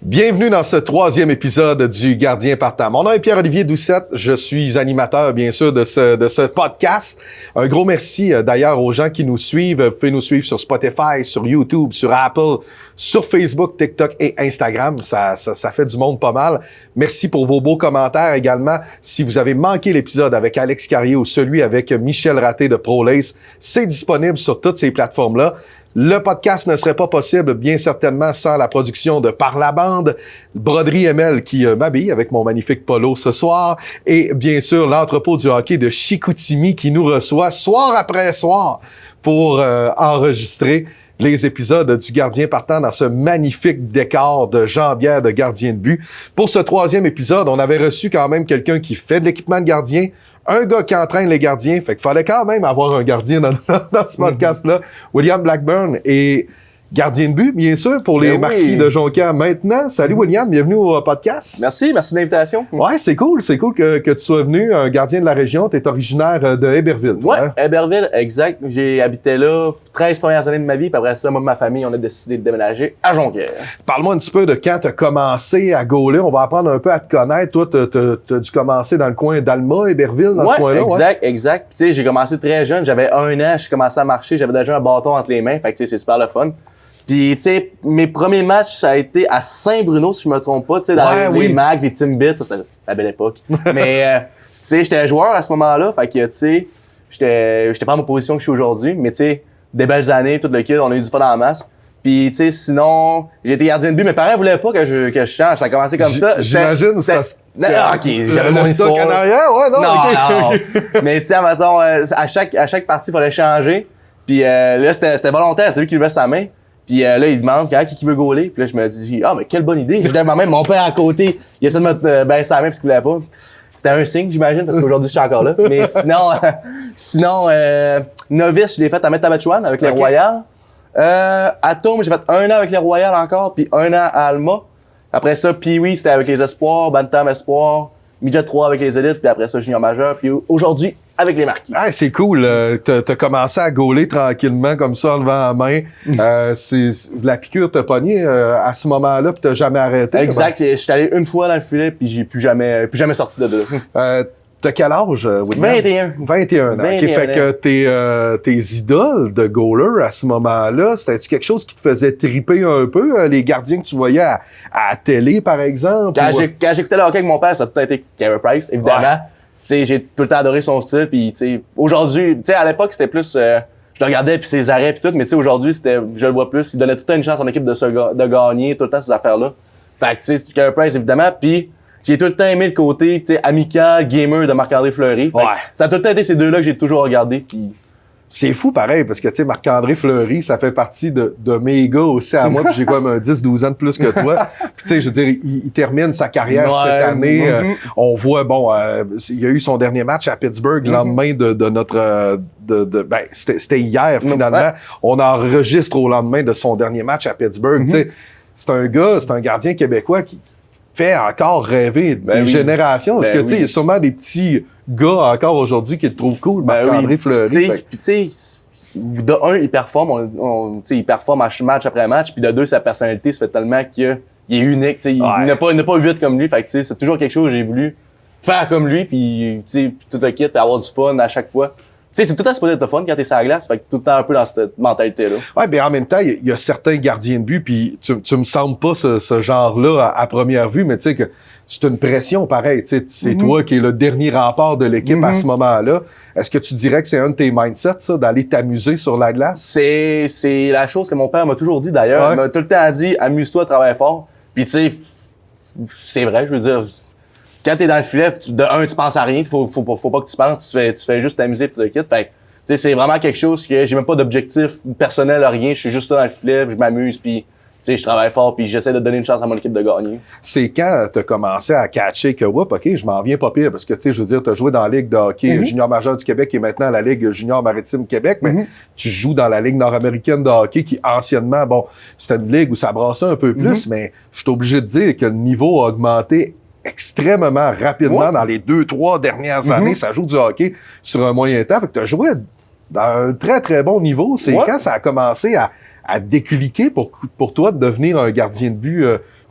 Bienvenue dans ce troisième épisode du Gardien partant. Mon nom est Pierre-Olivier Doucette. Je suis animateur, bien sûr, de ce podcast. Un gros merci, d'ailleurs, aux gens qui nous suivent. Vous pouvez nous suivre sur Spotify, sur YouTube, sur Apple, sur Facebook, TikTok et Instagram. Ça fait du monde pas mal. Merci pour vos beaux commentaires également. Si vous avez manqué l'épisode avec Alex Carrier ou celui avec Michel Raté de ProLace, c'est disponible sur toutes ces plateformes-là. Le podcast ne serait pas possible, bien certainement, sans la production de Par la Bande, Broderie ML qui m'habille avec mon magnifique polo ce soir, et bien sûr l'entrepôt du hockey de Chicoutimi qui nous reçoit soir après soir pour enregistrer les épisodes du Gardien partant dans ce magnifique décor de jambière de gardien de but. Pour ce troisième épisode, on avait reçu quand même quelqu'un qui fait de l'équipement de gardien, un gars qui entraîne les gardiens, fait qu'il fallait quand même avoir un gardien dans ce podcast-là. William Blackburn est gardien de but, bien sûr, pour les Marquis de Jonquière maintenant. Salut William, bienvenue au podcast. Merci de l'invitation. Ouais, c'est cool que tu sois venu, un gardien de la région. Tu es originaire de Héberville. Ouais, Héberville, exact. J'ai habité là 13 premières années de ma vie, puis après ça, moi et ma famille, on a décidé de déménager à Jonquière. Parle-moi un petit peu de quand tu as commencé à gauler. On va apprendre un peu à te connaître. Toi, t'as dû commencer dans le coin d'Alma, Héberville, dans ce coin-là. Exact. Tu sais, j'ai commencé très jeune, j'avais 1 an, j'ai commencé à marcher, j'avais déjà un bâton entre les mains, fait que tu sais, c'est super le fun. Puis, tu sais, mes premiers matchs, ça a été à Saint-Bruno, si je me trompe pas, tu sais, dans les Mags, les Timbits, ça, c'était la belle époque. Mais, tu sais, j'étais joueur à ce moment-là, fait que, tu sais, j'étais pas en ma position que je suis aujourd'hui, mais tu sais, des belles années, tout le kit, on a eu du fun en masse. Puis, tu sais, sinon, j'ai été gardien de but. Mes parents voulaient pas que je change. Ça a commencé comme ça. J'imagine, c'est parce que... OK, j'avais mon histoire. En arrière, ouais, non. Non. Mais, tu sais, mettons, à chaque partie, il fallait changer. Puis là, c'était volontaire. C'est lui qui levait sa main. Puis là, il demande qui veut gauler. Puis là, je me dis, mais quelle bonne idée. Je lève ma main, mon père à côté, il essaie de me baisser la main parce qu'il voulait pas. C'était un signe, j'imagine, parce qu'aujourd'hui, je suis encore là. Mais sinon, novice, je l'ai fait à Métabetchouan avec les Royals. Atome, j'ai fait 1 an avec les Royals encore, puis 1 an à Alma. Après ça, Pee-Wee, c'était avec les Espoirs, Bantam Espoirs, Midget 3 avec les Élites, puis après ça, Junior Majeur, puis aujourd'hui, avec les Marquis. Ah, c'est cool. T'as commencé à gauler tranquillement, comme ça, en levant la main. La piqûre t'a pogné à ce moment-là, puis t'as jamais arrêté. Exact. Je suis allé une fois dans le filet, puis j'ai plus jamais sorti de là. T'as quel âge, William? 21 ans. OK, fait que tes idoles de goaler à ce moment-là, c'était-tu quelque chose qui te faisait triper un peu, les gardiens que tu voyais à la télé, par exemple? Quand j'écoutais le hockey avec mon père, ça a tout été Carey Price, évidemment. Ouais. Tu sais, j'ai tout le temps adoré son style, puis tu sais, aujourd'hui, tu sais, à l'époque, c'était plus... je le regardais, puis ses arrêts, puis tout, mais tu sais, aujourd'hui, je le vois plus, il donnait tout le temps une chance en équipe de gagner, tout le temps, ces affaires-là. Fait que, tu sais, Carey Price, évidemment, puis j'ai tout le temps aimé le côté, tu sais, amical, gamer de Marc-André Fleury. Fait que ça a tout le temps été ces deux-là que j'ai toujours regardé, puis... C'est fou pareil, parce que tu sais, Marc-André Fleury, ça fait partie de mes gars aussi à moi, puis j'ai quand même 10-12 ans de plus que toi. Puis tu sais, je veux dire, il termine sa carrière cette année. On voit, il y a eu son dernier match à Pittsburgh, le lendemain de notre... c'était hier, finalement. On enregistre au lendemain de son dernier match à Pittsburgh. Tu sais, c'est un gardien québécois qui fait encore rêver des générations. Parce que, tu sais, il y a sûrement des petits gars encore aujourd'hui qui le trouvent cool, Marc-André Fleury. Puis, tu sais, de un, il performe, il performe match après match, puis de deux, sa personnalité se fait tellement qu'il est unique. Il n'a pas 8 comme lui. Fait que, tu sais, c'est toujours quelque chose que j'ai voulu faire comme lui, puis, tu sais, tout le kit, puis avoir du fun à chaque fois. Tu sais, c'est tout le temps supposé être fun quand t'es sur la glace, fait que tout le temps un peu dans cette mentalité-là. Ouais, mais en même temps, il y a certains gardiens de but, puis tu me sembles pas ce genre-là à première vue, mais tu sais que c'est une pression pareil. Tu sais, c'est toi qui es le dernier rempart de l'équipe à ce moment-là. Est-ce que tu dirais que c'est un de tes mindsets, ça, d'aller t'amuser sur la glace? C'est la chose que mon père m'a toujours dit d'ailleurs. Il m'a tout le temps dit, amuse-toi, travaille fort. Puis tu sais, c'est vrai, je veux dire. Quand t'es dans le filet, de un, tu penses à rien, faut pas que tu penses, tu fais juste t'amuser pour le kit. Fait que, tu sais, c'est vraiment quelque chose que j'ai même pas d'objectif personnel, rien. Je suis juste là dans le filet, je m'amuse, puis tu sais, je travaille fort, puis j'essaie de donner une chance à mon équipe de gagner. C'est quand t'as commencé à catcher que, OK, je m'en viens pas pire, parce que, tu sais, je veux dire, t'as joué dans la Ligue de hockey junior majeur du Québec et maintenant la Ligue junior maritime Québec, mais tu joues dans la Ligue nord-américaine de hockey qui, anciennement, c'était une ligue où ça brassait un peu plus, mais je suis obligé de dire que le niveau a augmenté extrêmement rapidement dans les 2-3 dernières années. Ça joue du hockey sur un moyen temps. Fait que tu as joué dans un très, très bon niveau. C'est quand ça a commencé à décliquer pour toi de devenir un gardien de but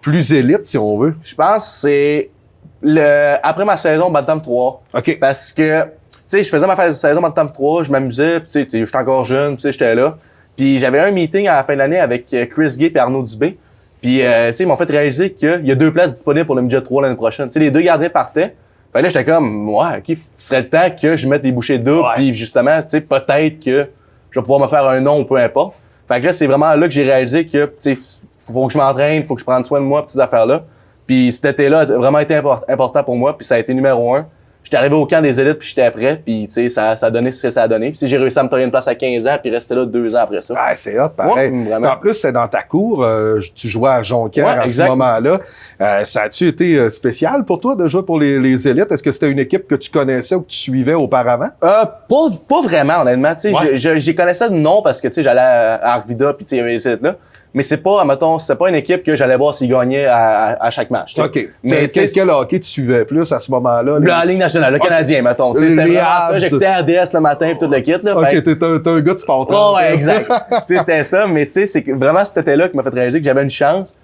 plus élite, si on veut? Je pense que c'est après ma saison Bantam 3. OK. Parce que, tu sais, je faisais ma saison Bantam 3, je m'amusais, tu sais, j'étais encore jeune, tu sais, j'étais là. Puis j'avais un meeting à la fin de l'année avec Chris Gay et Arnaud Dubé. Puis, tu sais, ils m'ont fait réaliser qu'il y a 2 places disponibles pour le midget 3 l'année prochaine. Tu sais, les 2 gardiens partaient. Fait là, j'étais comme, ouais, OK, ce serait le temps que je mette des bouchées doubles. Ouais. Puis justement, tu sais, peut-être que je vais pouvoir me faire un nom ou peu importe. Fait que là, c'est vraiment là que j'ai réalisé que, tu sais, faut que je m'entraîne, faut que je prenne soin de moi, petites affaires-là. Puis cet été-là a vraiment été important pour moi, puis ça a été numéro 1. J'étais arrivé au camp des élites, puis j'étais prêt, puis tu sais, ça a donné ce que ça a donné. Puis j'ai réussi à me tailler une place à 15 ans, puis rester là 2 ans après ça. Ah, c'est hot, pareil. Ouais, vraiment. En plus, c'est dans ta cour, tu jouais à Jonquière Ouais, à exact. ce moment-là. Ça a-tu été spécial pour toi de jouer pour les élites? Est-ce que c'était une équipe que tu connaissais ou que tu suivais auparavant? Pas vraiment, honnêtement. Tu sais, Ouais. j'ai connaissais de nom parce que, tu sais, j'allais à Arvida, puis tu sais, il y avait les élites là. Mais c'est pas, admettons, c'est pas une équipe que j'allais voir s'ils gagnaient à chaque match. tu sais. OK. Mais tu sais, Quel hockey tu suivais plus à ce moment-là? la Ligue nationale, le Canadien, mettons. Tu sais, c'était Les vraiment ça. Habs. J'écoutais RDS le matin puis tout le kit, là. OK, Fait que- t'es un gars de sport. Oh, ouais, exact. Tu sais, c'était ça, mais tu sais, c'est que vraiment cet été-là qui m'a fait réaliser que j'avais une chance.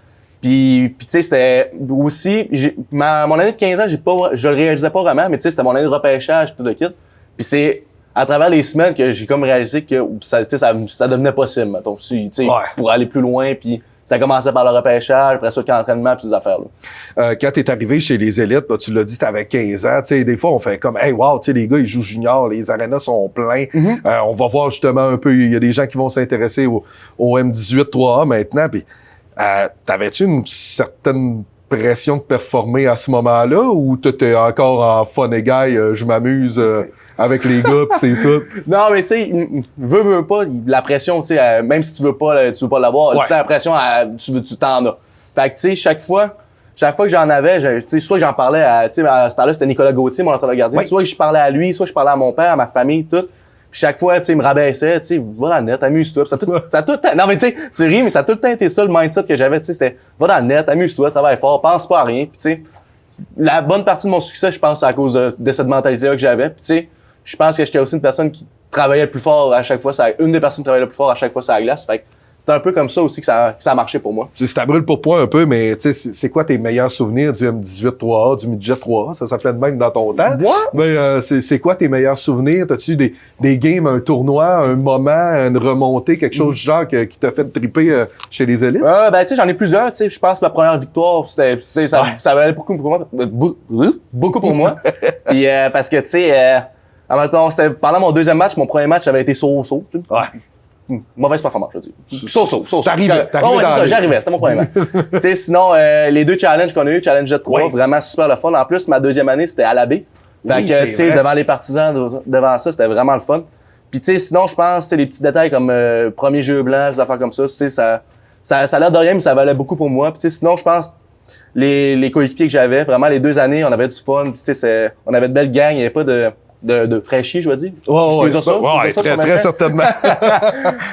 Puis tu sais, c'était aussi, mon année de 15 ans, je le réalisais pas vraiment, mais tu sais, c'était mon année de repêchage tout le kit. Puis c'est à travers les semaines que j'ai comme réalisé que ça, tu sais, ça devenait possible, mettons, tu sais, Ouais. pour aller plus loin. Puis ça commençait par le repêchage, après ça, l'entraînement, puis ces affaires-là. Quand t'es arrivé chez les élites, bah, tu l'as dit, t'avais 15 ans. Tu sais, des fois, on fait comme, hey, wow, tu sais, les gars, ils jouent junior, les arénas sont pleins. On va voir justement un peu, il y a des gens qui vont s'intéresser au M18 3A maintenant. Puis, t'avais-tu une certaine pression de performer à ce moment-là ou t'étais encore en fun et guy, je m'amuse avec les gars, pis c'est tout? Non, mais tu sais, veux pas, la pression, tu sais, même si tu veux pas l'avoir, Ouais. tu sais, la pression, tu t'en as. Fait que, tu sais, chaque fois que j'en avais, tu sais, soit j'en parlais tu sais, à ce temps-là, c'était Nicolas Gauthier, mon entraîneur gardien, Oui. soit je parlais à lui, soit je parlais à mon père, à ma famille, tout. Puis chaque fois, tu sais, il me rabaissait, tu sais, va dans le net, amuse-toi. Puis ça a tout le temps, non, mais tu sais, tu ris, mais ça a tout le temps été ça, le mindset que j'avais, tu sais, c'était, va dans le net, amuse-toi, travaille fort, pense pas à rien. Puis tu sais, la bonne partie de mon succès, je pense, c'est à cause de cette mentalité-là que j'avais. Puis tu sais, je pense que j'étais aussi une personne qui travaillait le plus fort à chaque fois, une des personnes qui travaillait le plus fort à chaque fois sur la glace. Fait que c'était un peu comme ça aussi que ça a marché pour moi. Tu sais, ça brûle pour point un peu, mais tu sais, c'est quoi tes meilleurs souvenirs du M18 3A, du midget 3A? Ça s'appelait de même dans ton temps. Ouais. Mais c'est quoi tes meilleurs souvenirs? T'as-tu des games, un tournoi, un moment, une remontée, quelque chose du genre qui t'a fait triper chez les élites? Ben, tu sais, j'en ai plusieurs, tu sais. Je pense que ma première victoire, c'était, tu sais, ça valait beaucoup pour moi. Beaucoup pour moi. Puis, parce que, tu sais, c'était pendant mon deuxième match, mon premier match avait été so-so. Tu sais. Ouais. Mauvaise performance, je veux dire. So-so. T'arrivais Ouais, dans c'est la ça, ligue. j'arrivais, c'était mon premier match. Tu sais, sinon, les 2 challenges qu'on a eu, Challenge Jet 3, Oui. vraiment super le fun. En plus, ma deuxième année, c'était à la baie. Fait Oui, que, c'est tu sais, vrai. devant les partisans, devant ça, c'était vraiment le fun. Puis, tu sais, sinon, je pense, tu sais, les petits détails comme premier jeu blanc, des affaires comme ça, tu sais, ça a l'air de rien, mais ça valait beaucoup pour moi. Puis, tu sais, sinon, je pense, les coéquipiers que j'avais, vraiment, les 2 années, on avait du fun. Puis, tu sais, on avait de belles gangs, il n'y avait pas de fraîchis, je veux dire. Je peux dire ça? Je peux Ouais, dire ça très, sur ma très chaîne? certainement.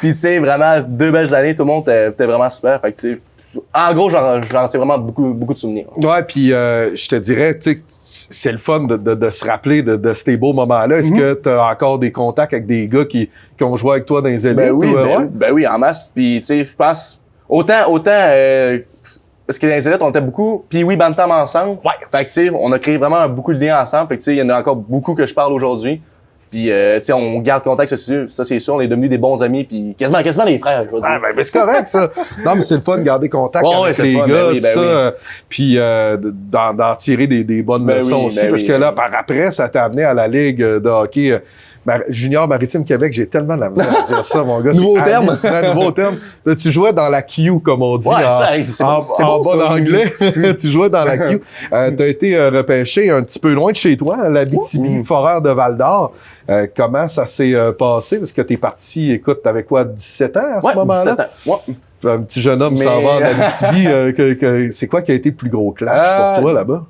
Puis tu sais, vraiment, 2 belles années, tout le monde était vraiment super. Fait que tu sais, en gros, j'en retiens vraiment beaucoup de souvenirs. Ouais, puis je te dirais, tu sais, c'est le fun de se rappeler de ces beaux moments-là. Est-ce que tu as encore des contacts avec des gars qui ont joué avec toi dans les élites? Ben oui, en masse. Puis tu sais, je pense, autant parce que dans les élites, on était beaucoup, puis oui, Bantam ensemble. Ouais. Fait que tu sais, on a créé vraiment beaucoup de liens ensemble. Fait que tu sais, il y en a encore beaucoup que je parle aujourd'hui. Puis tu sais, on garde contact, ça c'est sûr, on est devenus des bons amis, puis quasiment les frères, je veux dire. Ah, ben, c'est correct, ça. Non, mais c'est le fun de garder contact Ouais, avec c'est les le fun, gars, ben oui, tout ben ça. oui. Puis d'en tirer des bonnes Ben leçons oui, aussi. ben Parce oui, que là, ben par après, ça t'a amené à la Ligue de hockey Junior Maritime Québec. J'ai tellement de la misère à dire ça, mon gars. Nouveau C'est terme. hallucinant, nouveau terme. Là, tu jouais dans la Q, comme on dit, Ouais, ça, hey, c'est bon, c'est en bon, bon ça. anglais. Tu jouais dans la Q. T'as été repêché un petit peu loin de chez toi, l'Abitibi, Foreur de Val-d'Or. Comment ça s'est passé? Parce que t'es parti, écoute, t'avais quoi, 17 ans à ce Ouais, moment-là? 17 ans. Ouais. Un petit jeune homme Mais- s'en va en Abitibi. C'est quoi qui a été le plus gros clash pour toi là-bas?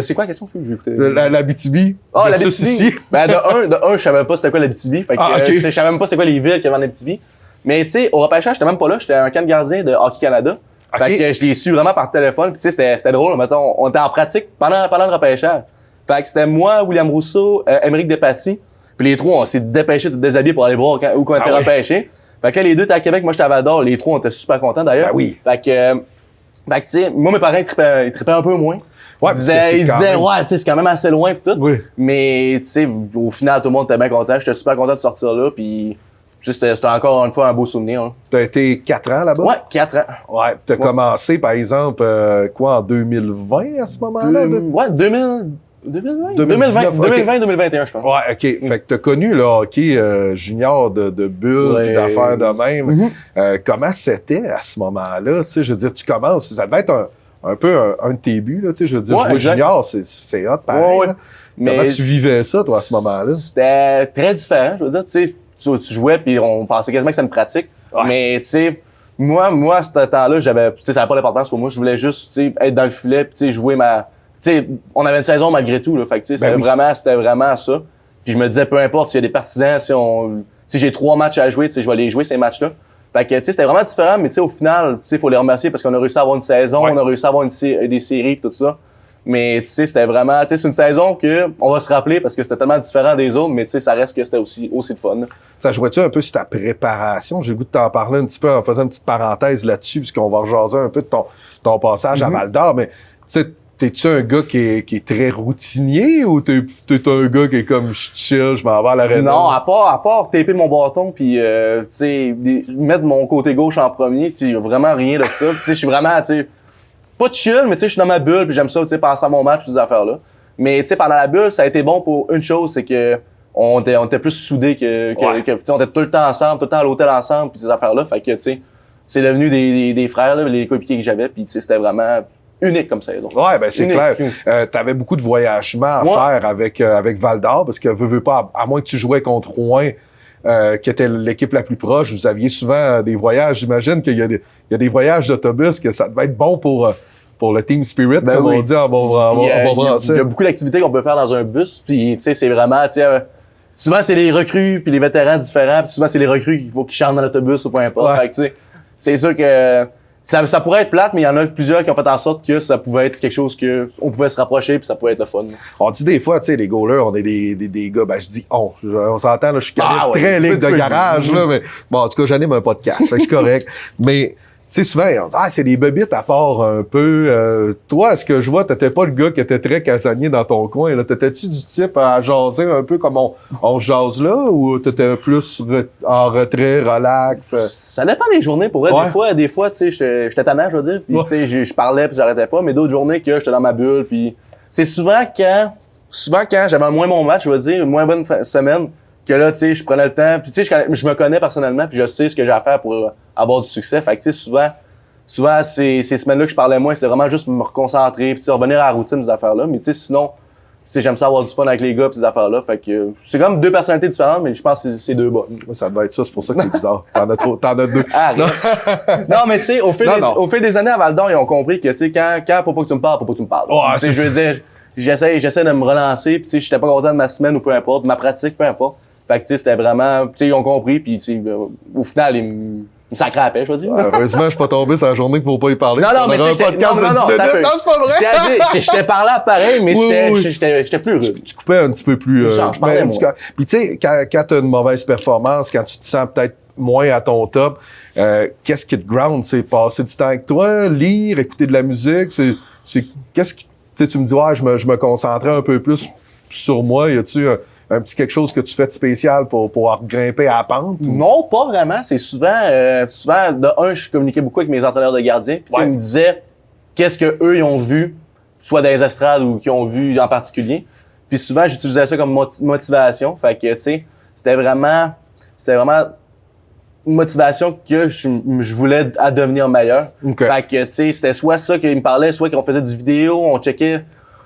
C'est quoi la question? J'ai écouté. L'Abitibi? Ah, versus l'Abitibi. ici? Ben, de un, je savais pas c'était quoi l'Abitibi. Fait que, Ok. je savais même pas c'est quoi les villes qu'il y avait en Abitibi. Mais, tu sais, au repêchage, j'étais même pas là. J'étais un camp de gardien de Hockey Canada. Ok. Fait que je l'ai su vraiment par téléphone. Puis, tu sais, c'était drôle. Mettons, on était en pratique pendant le repêchage. Fait que c'était moi, William Rousseau, Émeric Despatie. Puis les trois, on s'est dépêchés de se déshabiller pour aller voir où on était ouais. repêchés. Fait que là, les deux étaient à Québec, moi j'étais à Val-d'Or. Les trois, on était super contents d'ailleurs. Ben oui. Fait que, Fait que, tu sais, moi, mes parents, ils trippaient un peu moins. Ouais, Ils disaient, ouais, tu sais, c'est quand même assez loin pis tout. Oui. Mais, tu sais, au final, tout le monde était bien content. J'étais super content de sortir là, pis c'était encore une fois un beau souvenir. Hein. T'as été 4 ans là-bas? Ouais, 4 ans. Ouais. T'as commencé, par exemple, en 2020 à ce moment-là? Ouais, 2020-2021, je pense. Ouais, OK. Fait que t'as connu le hockey junior de bulle et d'affaires de même. Comment c'était à ce moment-là? Tu sais, je veux dire, tu commences, ça devait être un peu un de tes buts, là, tu sais, je veux dire, jouer junior, c'est hot, pareil. Ouais. Comment tu vivais ça, toi, à ce moment-là? C'était très différent, je veux dire, tu sais, tu jouais puis on pensait quasiment que c'était une pratique. Ouais. Mais, tu sais, moi, à ce temps-là, ça n'avait pas d'importance pour moi. Je voulais juste, tu sais, être dans le filet puis, tu sais, jouer ma... Tu sais, on avait une saison malgré tout, là. Fait que, tu sais, c'était vraiment ça. Puis je me disais, peu importe s'il y a des partisans, si j'ai 3 matchs à jouer, tu sais, je vais aller jouer ces matchs-là. Fait que, tu sais, c'était vraiment différent, mais tu sais, au final, tu sais, faut les remercier parce qu'on a réussi à avoir une saison, on a réussi à avoir des séries et tout ça. Mais, tu sais, c'était vraiment, tu sais, c'est une saison que on va se rappeler parce que c'était tellement différent des autres, mais tu sais, ça reste que c'était aussi le fun. Ça jouait-tu un peu sur ta préparation? J'ai le goût de t'en parler un petit peu en faisant une petite parenthèse là-dessus, puisqu'on va rejaser un peu de ton passage à Val-d'Or, mais, tu sais, t'es-tu un gars qui est très routinier ou t'es un gars qui est comme je chill, je m'en vais à l'arène? Non, à part taper mon bâton puis tu sais mettre mon côté gauche en premier, tu sais, y a vraiment rien de ça. Tu sais, je suis vraiment, tu sais, pas chill, mais tu sais, je suis dans ma bulle puis j'aime ça, tu sais, penser à mon match, toutes ces affaires-là. Mais tu sais, pendant la bulle, ça a été bon pour une chose, c'est que on était plus soudés que tu sais, on était tout le temps ensemble, tout le temps à l'hôtel ensemble puis ces affaires-là. Fait que tu sais, c'est devenu des frères là, les coéquipiers que j'avais puis tu sais, c'était vraiment unique comme saison. Ouais, ben c'est clair. T'avais beaucoup de voyagements à faire avec Val-d'Or, parce que veux pas, à moins que tu jouais contre Rouen, qui était l'équipe la plus proche, vous aviez souvent des voyages. J'imagine qu'il y a des voyages d'autobus que ça devait être bon pour le team spirit, comme on dit en bon français. Il y a beaucoup d'activités qu'on peut faire dans un bus, puis tu sais, c'est vraiment, tu sais, souvent c'est les recrues puis les vétérans différents, puis souvent c'est les recrues qu'il faut qu'ils chantent dans l'autobus ou peu importe. Fait que, tu sais, c'est sûr que ça pourrait être plate, mais il y en a plusieurs qui ont fait en sorte que ça pouvait être quelque chose que on pouvait se rapprocher puis ça pouvait être le fun. On dit des fois, tu sais, les goalers, on est des gars, ben je dis on s'entend, là, je suis très ligue de garage, là, mais bon, en tout cas, j'anime un podcast, fait que c'est correct. Mais tu sais, souvent, on dit, c'est des bébites à part un peu. Toi, ce que je vois, t'étais pas le gars qui était très casanier dans ton coin, là. T'étais-tu du type à jaser un peu comme on jase là, ou t'étais plus en retrait, relax? Ça dépend des journées, pour vrai. Des fois, tu sais, j'étais tannant, je veux dire, puis tu sais, je parlais puis j'arrêtais pas, mais d'autres journées que j'étais dans ma bulle, puis c'est souvent quand j'avais moins mon match, je veux dire, une moins bonne semaine, que là, tu sais, je prenais le temps, puis tu sais, je me connais personnellement, puis je sais ce que j'ai à faire pour avoir du succès. Fait que tu sais, souvent ces semaines-là que je parlais moins, c'est vraiment juste me reconcentrer, puis tu sais, revenir à la routine des affaires-là. Mais tu sais, sinon, tu sais, j'aime ça avoir du fun avec les gars pis ces affaires-là. Fait que c'est comme 2 personnalités différentes, mais je pense que c'est 2 bonnes. Ouais, ça doit être ça, c'est pour ça que c'est bizarre. T'en as 2. Ah, non, mais tu sais, au fil des années à Val-d'Or, ils ont compris que tu sais, quand faut pas que tu me parles, faut pas que tu me parles. Ouais, je veux dire, j'essaie de me relancer, pis tu sais, j'étais pas content de ma semaine ou peu importe, de ma pratique, peu importe. Fait que tu sais, c'était vraiment, tu sais, ils ont compris, puis au final, ils me sacraient à paix, je veux dire. Heureusement, je suis pas tombé sur la journée qu'il faut pas y parler. Non, mais tu sais, c'est pas vrai. Je te parlais pareil, mais j'étais plus rude. Tu coupais un petit peu plus. Je parlais moins. Puis tu sais, quand t'as une mauvaise performance, quand tu te sens peut-être moins à ton top, qu'est-ce qui te ground? C'est passer du temps avec toi, lire, écouter de la musique? Qu'est-ce qui, tu sais, tu me dis, ouais, je me concentrais un peu plus sur moi. Y a-tu un petit quelque chose que tu fais de spécial pour grimper à la pente? Ou? Non, pas vraiment. C'est souvent, je communiquais beaucoup avec mes entraîneurs de gardiens. Puis ils me disaient qu'est-ce que eux ils ont vu, soit dans les estrades ou qu'ils ont vu en particulier. Puis souvent, j'utilisais ça comme motivation. Fait que, tu sais, c'était vraiment une motivation que je voulais à devenir meilleur. Okay. Fait que, tu sais, c'était soit ça qu'ils me parlaient, soit qu'on faisait du vidéo, on checkait.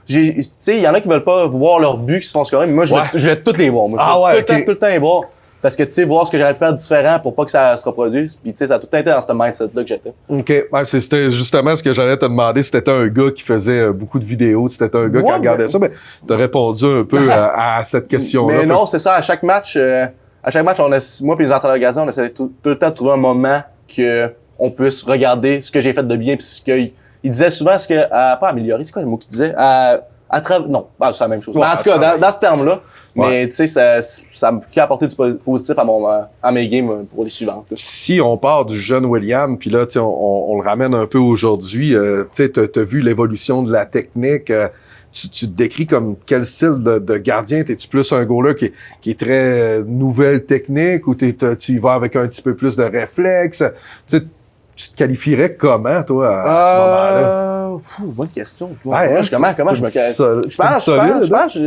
Tu sais, il y en a qui veulent pas voir leur but qui se font scorer, mais moi, je vais toutes les voir. Moi, tout le temps les voir. Parce que, tu sais, voir ce que j'aurais pu faire différent pour pas que ça se reproduise. Puis, tu sais, ça a tout le temps été dans ce mindset-là que j'étais. OK. Ouais, c'était justement ce que j'allais te demander. Si t'étais un gars qui faisait beaucoup de vidéos, si t'étais un gars qui regardait ça, mais t'as répondu un peu à cette question-là. Mais non, c'est ça. À chaque match, moi et les entraîneurs de gardien, on essaie tout le temps de trouver un moment que on puisse regarder ce que j'ai fait de bien puis ce qu'il disait souvent pas améliorer, c'est quoi le mot qu'il disait? Non, c'est la même chose. Mais en tout cas, dans ce terme-là, mais tu sais, ça m'a apporté du positif à mes games pour les suivantes. Là. Si on part du jeune William, puis là, on le ramène un peu aujourd'hui, tu sais, t'as vu l'évolution de la technique. Tu te décris comme quel style de gardien? T'es-tu plus un goaler qui est très nouvelle technique ou tu y vas avec un petit peu plus de réflexe? Tu te qualifierais comment, toi, à ce moment-là? Bonne question. Comment je me qualifie? Je pense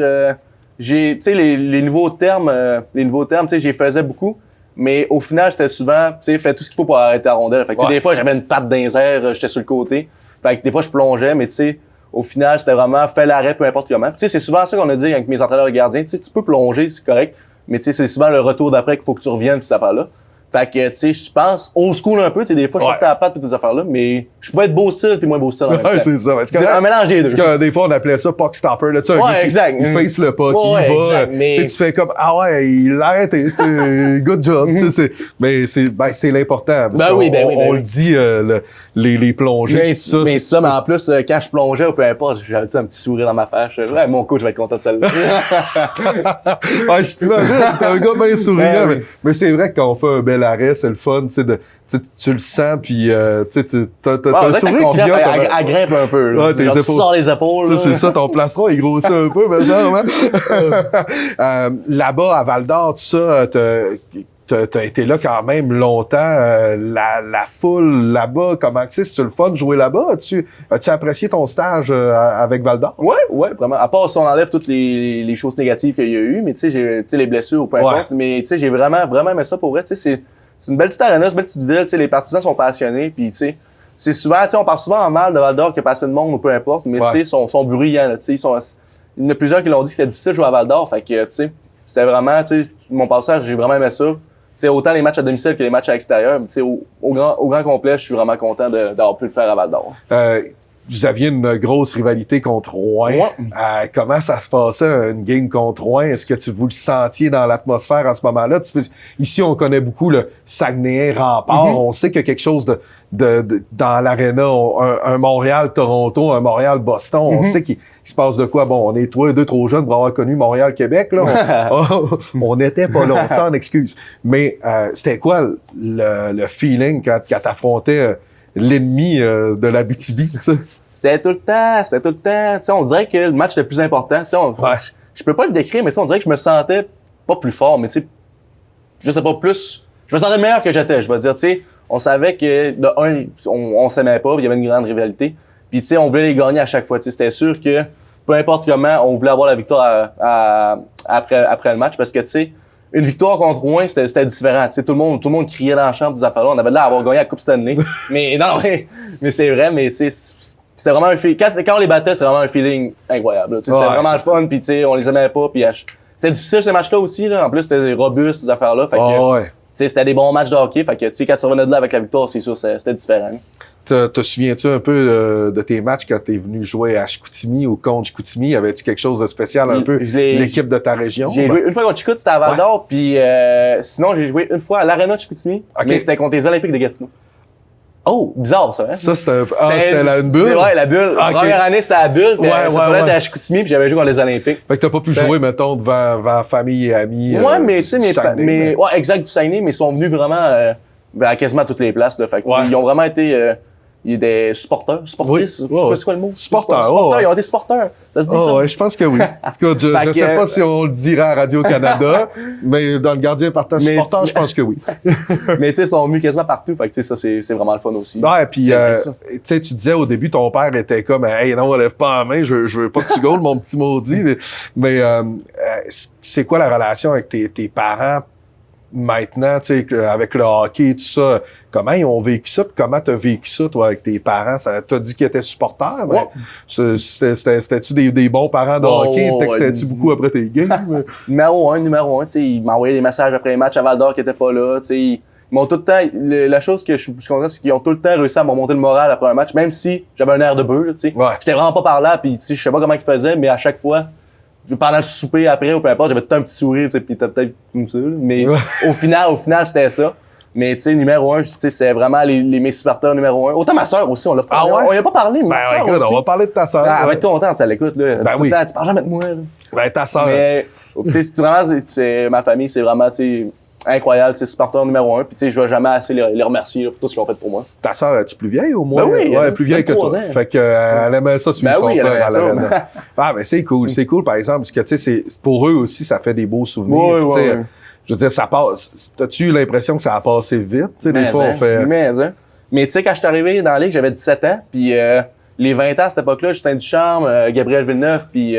j'ai, tu sais, les nouveaux termes, tu sais, j'y faisais beaucoup. Mais au final, c'était souvent, tu sais, fais tout ce qu'il faut pour arrêter la rondelle. Fait que, des fois, j'avais une patte dans les airs, j'étais sur le côté. Fait que des fois, je plongeais, mais tu sais, au final, c'était vraiment fais l'arrêt peu importe comment. Tu sais, c'est souvent ça qu'on a dit avec mes entraîneurs gardiens. Tu sais, tu peux plonger, c'est correct. Mais tu sais, c'est souvent le retour d'après qu'il faut que tu reviennes, puis cette affaire-là. Fait que, tu sais, je pense, old school un peu, tu sais, des fois, je sortais à la patte toutes ces affaires-là, mais je pouvais être beau style puis moins beau style en même temps. C'est ça. C'est un mélange des deux. Parce que des fois, on appelait ça puck stopper, là, tu sais, exact. Il face le puck, il va, exact, mais... tu fais comme, ah ouais, il l'a arrêté, good job, tu sais, mais c'est l'important. On le dit, les plongées, mais en plus, quand je plongeais ou peu importe, j'avais tout un petit sourire dans ma face. Ouais, mon coach va être content de celle-là. Je t'imagine, t'es un gars bien souriant, mais c'est vrai que quand on fait un bel arrêt, c'est le fun, tu sais, tu le sens, puis t'as un sourire qui vient. Elle grimpe un peu. Là. Ouais, genre, tu sors les épaules. C'est ça, ton plastron, il grossit un peu, mais genre, là-bas, à Val-d'Or, tout ça, t'as été là quand même longtemps. La foule là-bas, comment tu sais, c'est-tu le fun de jouer là-bas? As-tu apprécié ton stage avec Val-d'Or? Ouais, vraiment. À part si on enlève toutes les choses négatives qu'il y a eu, mais tu sais, les blessures ou peu importe, mais tu sais, j'ai vraiment aimé ça pour vrai. Tu sais, c'est une belle petite arena, c'est une belle petite ville, tu sais, les partisans sont passionnés, puis tu sais, c'est souvent, tu sais, on parle souvent en mal de Val-d'Or qu'il y a pas assez de monde ou peu importe, mais tu sais, sont bruyants, là, tu sais, il y en a plusieurs qui l'ont dit que c'était difficile de jouer à Val-d'Or, fait que, tu sais, c'était vraiment, tu sais, mon passage, j'ai vraiment aimé ça. Tu sais, autant les matchs à domicile que les matchs à l'extérieur, tu sais, au grand complet, je suis vraiment content d'avoir pu le faire à Val-d'Or. Vous aviez une grosse rivalité contre Rouen. Comment ça se passait, une game contre Rouen? Est-ce que vous le sentiez dans l'atmosphère en ce moment-là? Ici, on connaît beaucoup le Saguenay Rempart. On sait qu'il y a quelque chose dans l'aréna, un Montréal-Toronto, un Montréal-Boston. On sait qu'il se passe de quoi? Bon, on est toi et deux trop jeunes pour avoir connu Montréal-Québec. Là, on n'était pas là, on s'en excuse. Mais c'était quoi le feeling quand t'affrontais l'ennemi de l'Abitibi? C'était tout le temps, tu sais, on dirait que le match le plus important, tu sais, je peux pas le décrire, mais tu sais, on dirait que je me sentais pas plus fort, mais tu sais, je sais pas, plus, je me sentais meilleur que j'étais, je vais dire, tu sais, on savait que, de un, on s'aimait pas, il y avait une grande rivalité, puis tu sais, on voulait les gagner à chaque fois, tu sais, c'était sûr que, peu importe comment, on voulait avoir la victoire après le match, parce que, tu sais, une victoire contre Rouen, c'était différent. Tu sais, tout le monde criait dans la chambre des affaires-là. On avait l'air d'avoir gagné la Coupe Stanley. mais non, mais c'est vrai, mais tu sais, c'était vraiment un feeling. Quand on les battait, c'était vraiment un feeling incroyable. Tu sais, c'était vraiment le fun, puis tu sais, on les aimait pas, puis c'était difficile ces matchs-là aussi, là. En plus, c'était robuste, ces affaires-là. Fait que, tu sais, c'était des bons matchs de hockey. Fait que, tu sais, quand tu revenais de là avec la victoire, c'est sûr, c'était différent. Te souviens-tu un peu de tes matchs quand t'es venu jouer à Chicoutimi ou contre Chicoutimi? Avais-tu quelque chose de spécial un peu? L'équipe de ta région? J'ai joué une fois contre Chicout, c'était à Val-d'Or, puis sinon j'ai joué une fois à l'Arena de Chicoutimi, mais c'était contre les Olympiques de Gatineau. Oh, bizarre ça, hein? Ça, c'était la bulle? Ouais, la bulle. La première année, c'était la bulle, puis cette fois-là, t'es à Chicoutimi, puis j'avais joué contre les Olympiques. Fait que t'as pas pu jouer, mettons, devant famille et amis. Ouais, mais tu sais, ouais, exact, du Saguenay, mais ils sont venus vraiment à quasiment toutes les places, là. Fait que, ils ont vraiment été... Il y a des supporters, sportrices, c'est quoi le mot? Supporters, ils ont des supporters, ça se dit ça? Ouais, je pense que oui. En tout cas, je sais pas si on le dirait à Radio-Canada, mais dans le gardien partant supporter, je pense que oui. Mais tu sais, ils sont venus quasiment partout, fait que tu sais, ça, c'est vraiment le fun aussi. Ouais, puis tu sais, tu disais au début, ton père était comme, hey, non, lève pas la main, je veux pas que tu goals, mon petit maudit, mais c'est quoi la relation avec tes parents? Maintenant, tu sais, avec le hockey et tout ça, comment ils ont vécu ça? Puis comment t'as vécu ça, toi, avec tes parents? T'as dit qu'ils étaient supporters, mais c'était-tu des bons parents de hockey? Textais-tu beaucoup après tes games? Numéro un, tu sais, ils m'envoyaient des messages après les matchs à Val-d'Or qui étaient pas là, tu sais. Ils m'ont tout le temps, la chose que je suis content, c'est qu'ils ont tout le temps réussi à me remonter le moral après un match, même si j'avais un air de bœuf, tu sais. J'étais vraiment pas par là, puis tu sais, je sais pas comment ils faisaient, mais à chaque fois, pendant le souper après ou peu importe, j'avais tout un petit sourire, tu sais, pis t'as peut-être comme ça, mais au final, c'était ça. Mais tu sais, numéro 1, tu sais, c'est vraiment mes supporters numéro 1. Autant ma sœur aussi, on l'a pas. Ah ouais? On y a pas parlé, mais ma sœur écoute, aussi. on va parler de ta sœur. Elle va être contente si elle l'écoute, là. Ben oui. Tu parles jamais de moi, là. Ben, ta sœur. Mais, tu sais, vraiment, ma famille, c'est vraiment, tu sais, incroyable, tu sais, supporter numéro 1. Puis, tu sais, je vais jamais assez les remercier là, pour tout ce qu'ils ont fait pour moi. Ta sœur, es-tu plus vieille au moins? Ben oui, ouais, plus vieille que toi. 23 ans. Fait que, elle aimait ça suivre Ben son oui, elle frère aimait à ça. l'arène. Ah, ben c'est cool. C'est cool, par exemple, parce que, tu sais, pour eux aussi, ça fait des beaux souvenirs. Ouais, tu sais. ouais. Je veux dire, ça passe. T'as-tu eu l'impression que ça a passé vite? Tu sais, des Mais fois, on fait. Mais tu sais, quand je suis arrivé dans la ligue, j'avais 17 ans. Puis les 20 ans à cette époque-là, Justin Ducharme, Gabriel Villeneuve, puis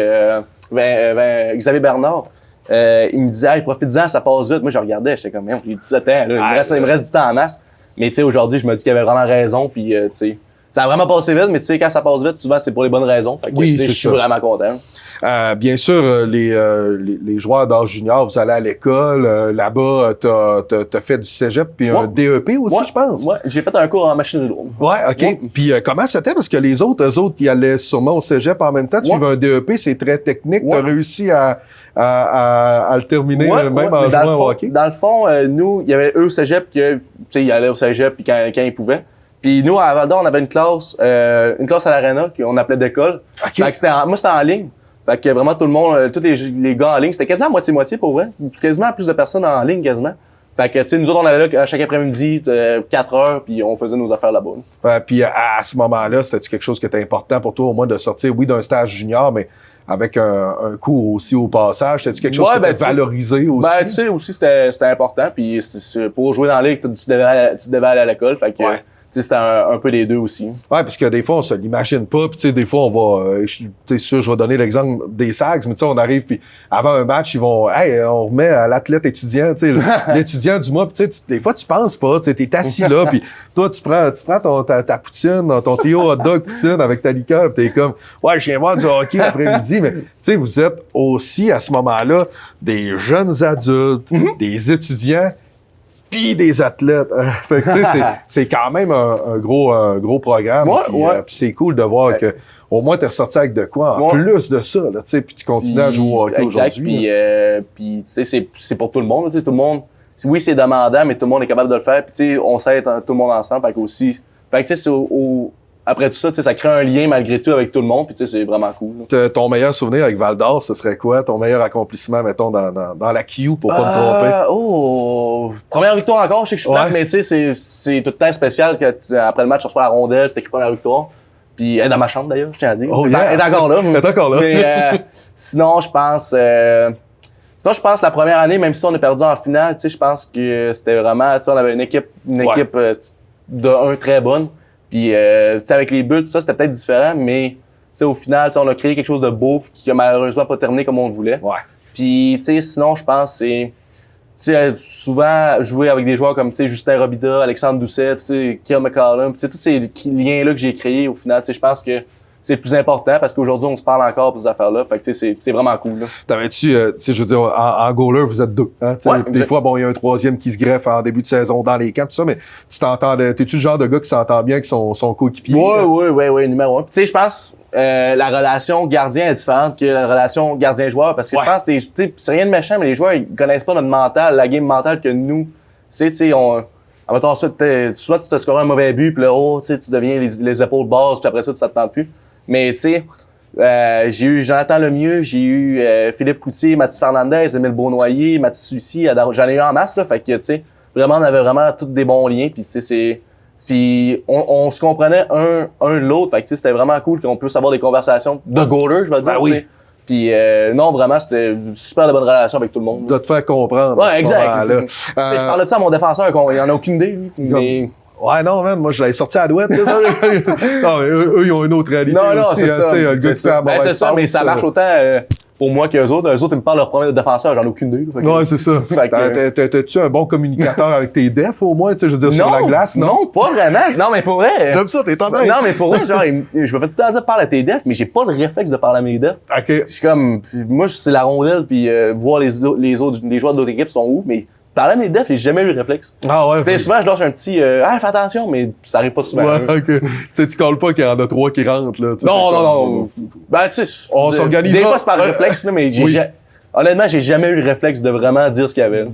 Xavier Bernard, ils me disaient, hey, profite-en, ça passe vite. Moi, je regardais, j'étais comme, j'ai 17 ans, là, il me reste du temps en masse. Mais tu sais, aujourd'hui, je me dis qu'il avait vraiment raison. Puis tu sais, ça a vraiment passé vite, mais tu sais, quand ça passe vite, souvent, c'est pour les bonnes raisons. Fait que, Oui, tu sais, je suis vraiment content. Bien sûr, les joueurs d'âge junior, vous allez à l'école. Là-bas, t'as fait du cégep puis un DEP aussi, je pense. Ouais, j'ai fait un cours en machinerie lourde. Ouais, OK. Ouais. Puis comment c'était? Parce que eux autres qui allaient sûrement au cégep en même temps, tu suivais un DEP, c'est très technique. T'as réussi à le terminer même en jouant au hockey? Dans le fond, nous, il y avait eux au cégep que, tu sais, ils allaient au cégep puis quand ils pouvaient. Puis nous, à Val-d'Or, on avait une classe à l'Arena qu'on appelait d'école. OK. Fait que moi, c'était en ligne. Fait que vraiment, tout le monde, tous les gars en ligne, c'était quasiment moitié-moitié pour vrai. Quasiment plus de personnes en ligne, quasiment. Fait que, tu sais, nous autres, on allait là chaque après-midi, 4 heures, puis on faisait nos affaires là-bas. Puis à ce moment-là, c'était-tu quelque chose qui était important pour toi, au moins, de sortir, oui, d'un stage junior, mais avec un cours aussi au passage? C'était-tu quelque chose que tu valorisé aussi? Ben, tu sais, aussi, c'était important. Puis pour jouer dans la ligue, tu devais aller à l'école. Fait que, tu sais, c'était un peu les deux aussi. Ouais, parce que des fois, on se l'imagine pas. Puis, tu sais, des fois, on va... tu sais, sûr, je vais donner l'exemple des Sags, mais tu sais, on arrive, puis avant un match, ils vont... Hey, on remet à l'athlète étudiant, tu sais, l'étudiant du mois. Puis, tu sais, des fois, tu penses pas. Tu sais, t'es assis là, puis toi, tu prends ta poutine, ton trio hot dog poutine avec ta liqueur, puis t'es comme... Ouais, je viens voir du hockey l'après-midi, mais... Tu sais, vous êtes aussi, à ce moment-là, des jeunes adultes, des étudiants, puis des athlètes. Fait que, tu sais, c'est quand même un gros programme. Puis c'est cool de voir que au moins t'es ressorti avec de quoi en plus de ça, là, tu sais, puis tu continues à jouer au hockey aujourd'hui. Puis tu sais, c'est pour tout le monde, tu sais, tout le monde. Oui, c'est demandant, mais tout le monde est capable de le faire. Puis tu sais, on s'aide tout le monde ensemble, fait que tu sais, après tout ça, tu sais, ça crée un lien malgré tout avec tout le monde, puis tu sais, c'est vraiment cool. Ton meilleur souvenir avec Val-d'Or, ce serait quoi? Ton meilleur accomplissement, mettons, dans la Q, pour pas te tromper? Première victoire encore, je sais que je suis plate, mais tu sais, c'est tout le temps spécial que après le match, on reçoit la rondelle, c'était écrit première victoire. Puis elle est dans ma chambre d'ailleurs, je tiens à dire. Elle est encore là. Elle est encore là. Mais sinon, je pense la première année, même si on a perdu en finale, tu sais, je pense que c'était vraiment, tu sais, on avait une équipe de 1 très bonne. Puis, tu sais, avec les buts, tout ça, c'était peut-être différent, mais, tu sais, au final, on a créé quelque chose de beau qui a malheureusement pas terminé comme on le voulait. Ouais. Puis, tu sais, sinon, je pense c'est, tu sais, souvent jouer avec des joueurs comme, tu sais, Justin Robida, Alexandre Doucet, tu sais, Kyle McCallum, tu sais, tous ces liens-là que j'ai créés, au final, tu sais, je pense que c'est le plus important parce qu'aujourd'hui, on se parle encore pour ces affaires-là. Fait que, tu sais, c'est vraiment cool, là. T'avais-tu, tu sais, je veux dire, en goaler, vous êtes deux, hein? Des fois, bon, il y a un troisième qui se greffe en début de saison dans les camps, tout ça, mais t'es-tu le genre de gars qui s'entend bien avec son coéquipier? Ouais, numéro 1. Tu sais, je pense, la relation gardien est différente que la relation gardien-joueur parce que je pense que, tu sais, c'est rien de méchant, mais les joueurs, ils connaissent pas notre mental, la game mentale que nous, tu sais, mettons, soit tu te scores un mauvais but, puis là, tu sais, tu deviens les épaules basses, puis après ça, ça te tente plus. Mais, tu sais, j'ai eu Jonathan Lemieux, j'ai eu Philippe Coutier, Mathis Fernandez, Émile Beaunoyer, Mathis Sucy, j'en ai eu en masse, là. Fait que, tu sais, vraiment, on avait vraiment tous des bons liens, puis, tu sais, puis on se comprenait un de l'autre. Fait que, tu sais, c'était vraiment cool qu'on puisse avoir des conversations de goaler, je vais dire, ben oui. Puis non, vraiment, c'était une super de bonne relation avec tout le monde. De te faire comprendre. Ouais, exact. Je parlais de ça à mon défenseur, il en a aucune idée, lui. Mais... Ouais, non, man, moi, je l'avais sorti à la douette. Non, mais eux, ils ont une autre réalité aussi. C'est ça. C'est ça, mais ça marche autant pour moi qu'eux autres. Eux autres, ils me parlent de leur premier défenseur, j'en ai aucune idée. Ouais, c'est ça. T'as-tu un bon communicateur avec tes defs, au moins, tu sais, je veux dire, sur la glace, non? Non, pas vraiment. Non, mais pour vrai. J'aime ça, t'es tombé. Non, mais pour vrai, genre, je me fais tout le temps dire de parler à tes defs, mais j'ai pas le réflexe de parler à mes defs. OK. Je suis comme, moi, c'est la rondelle, puis voir les joueurs de l'autre équipe sont où, mais parler à mes defs, j'ai jamais eu le réflexe. Ah ouais. Tu sais, souvent, je lâche un petit, fais attention, mais ça arrive pas souvent. Ouais, OK. Tu sais, tu calls pas qu'il y en a 3 qui rentrent, là. Non. Ben, tu sais, on s'organise. Des fois, c'est par réflexe, là, mais honnêtement, j'ai jamais eu le réflexe de vraiment dire ce qu'il y avait.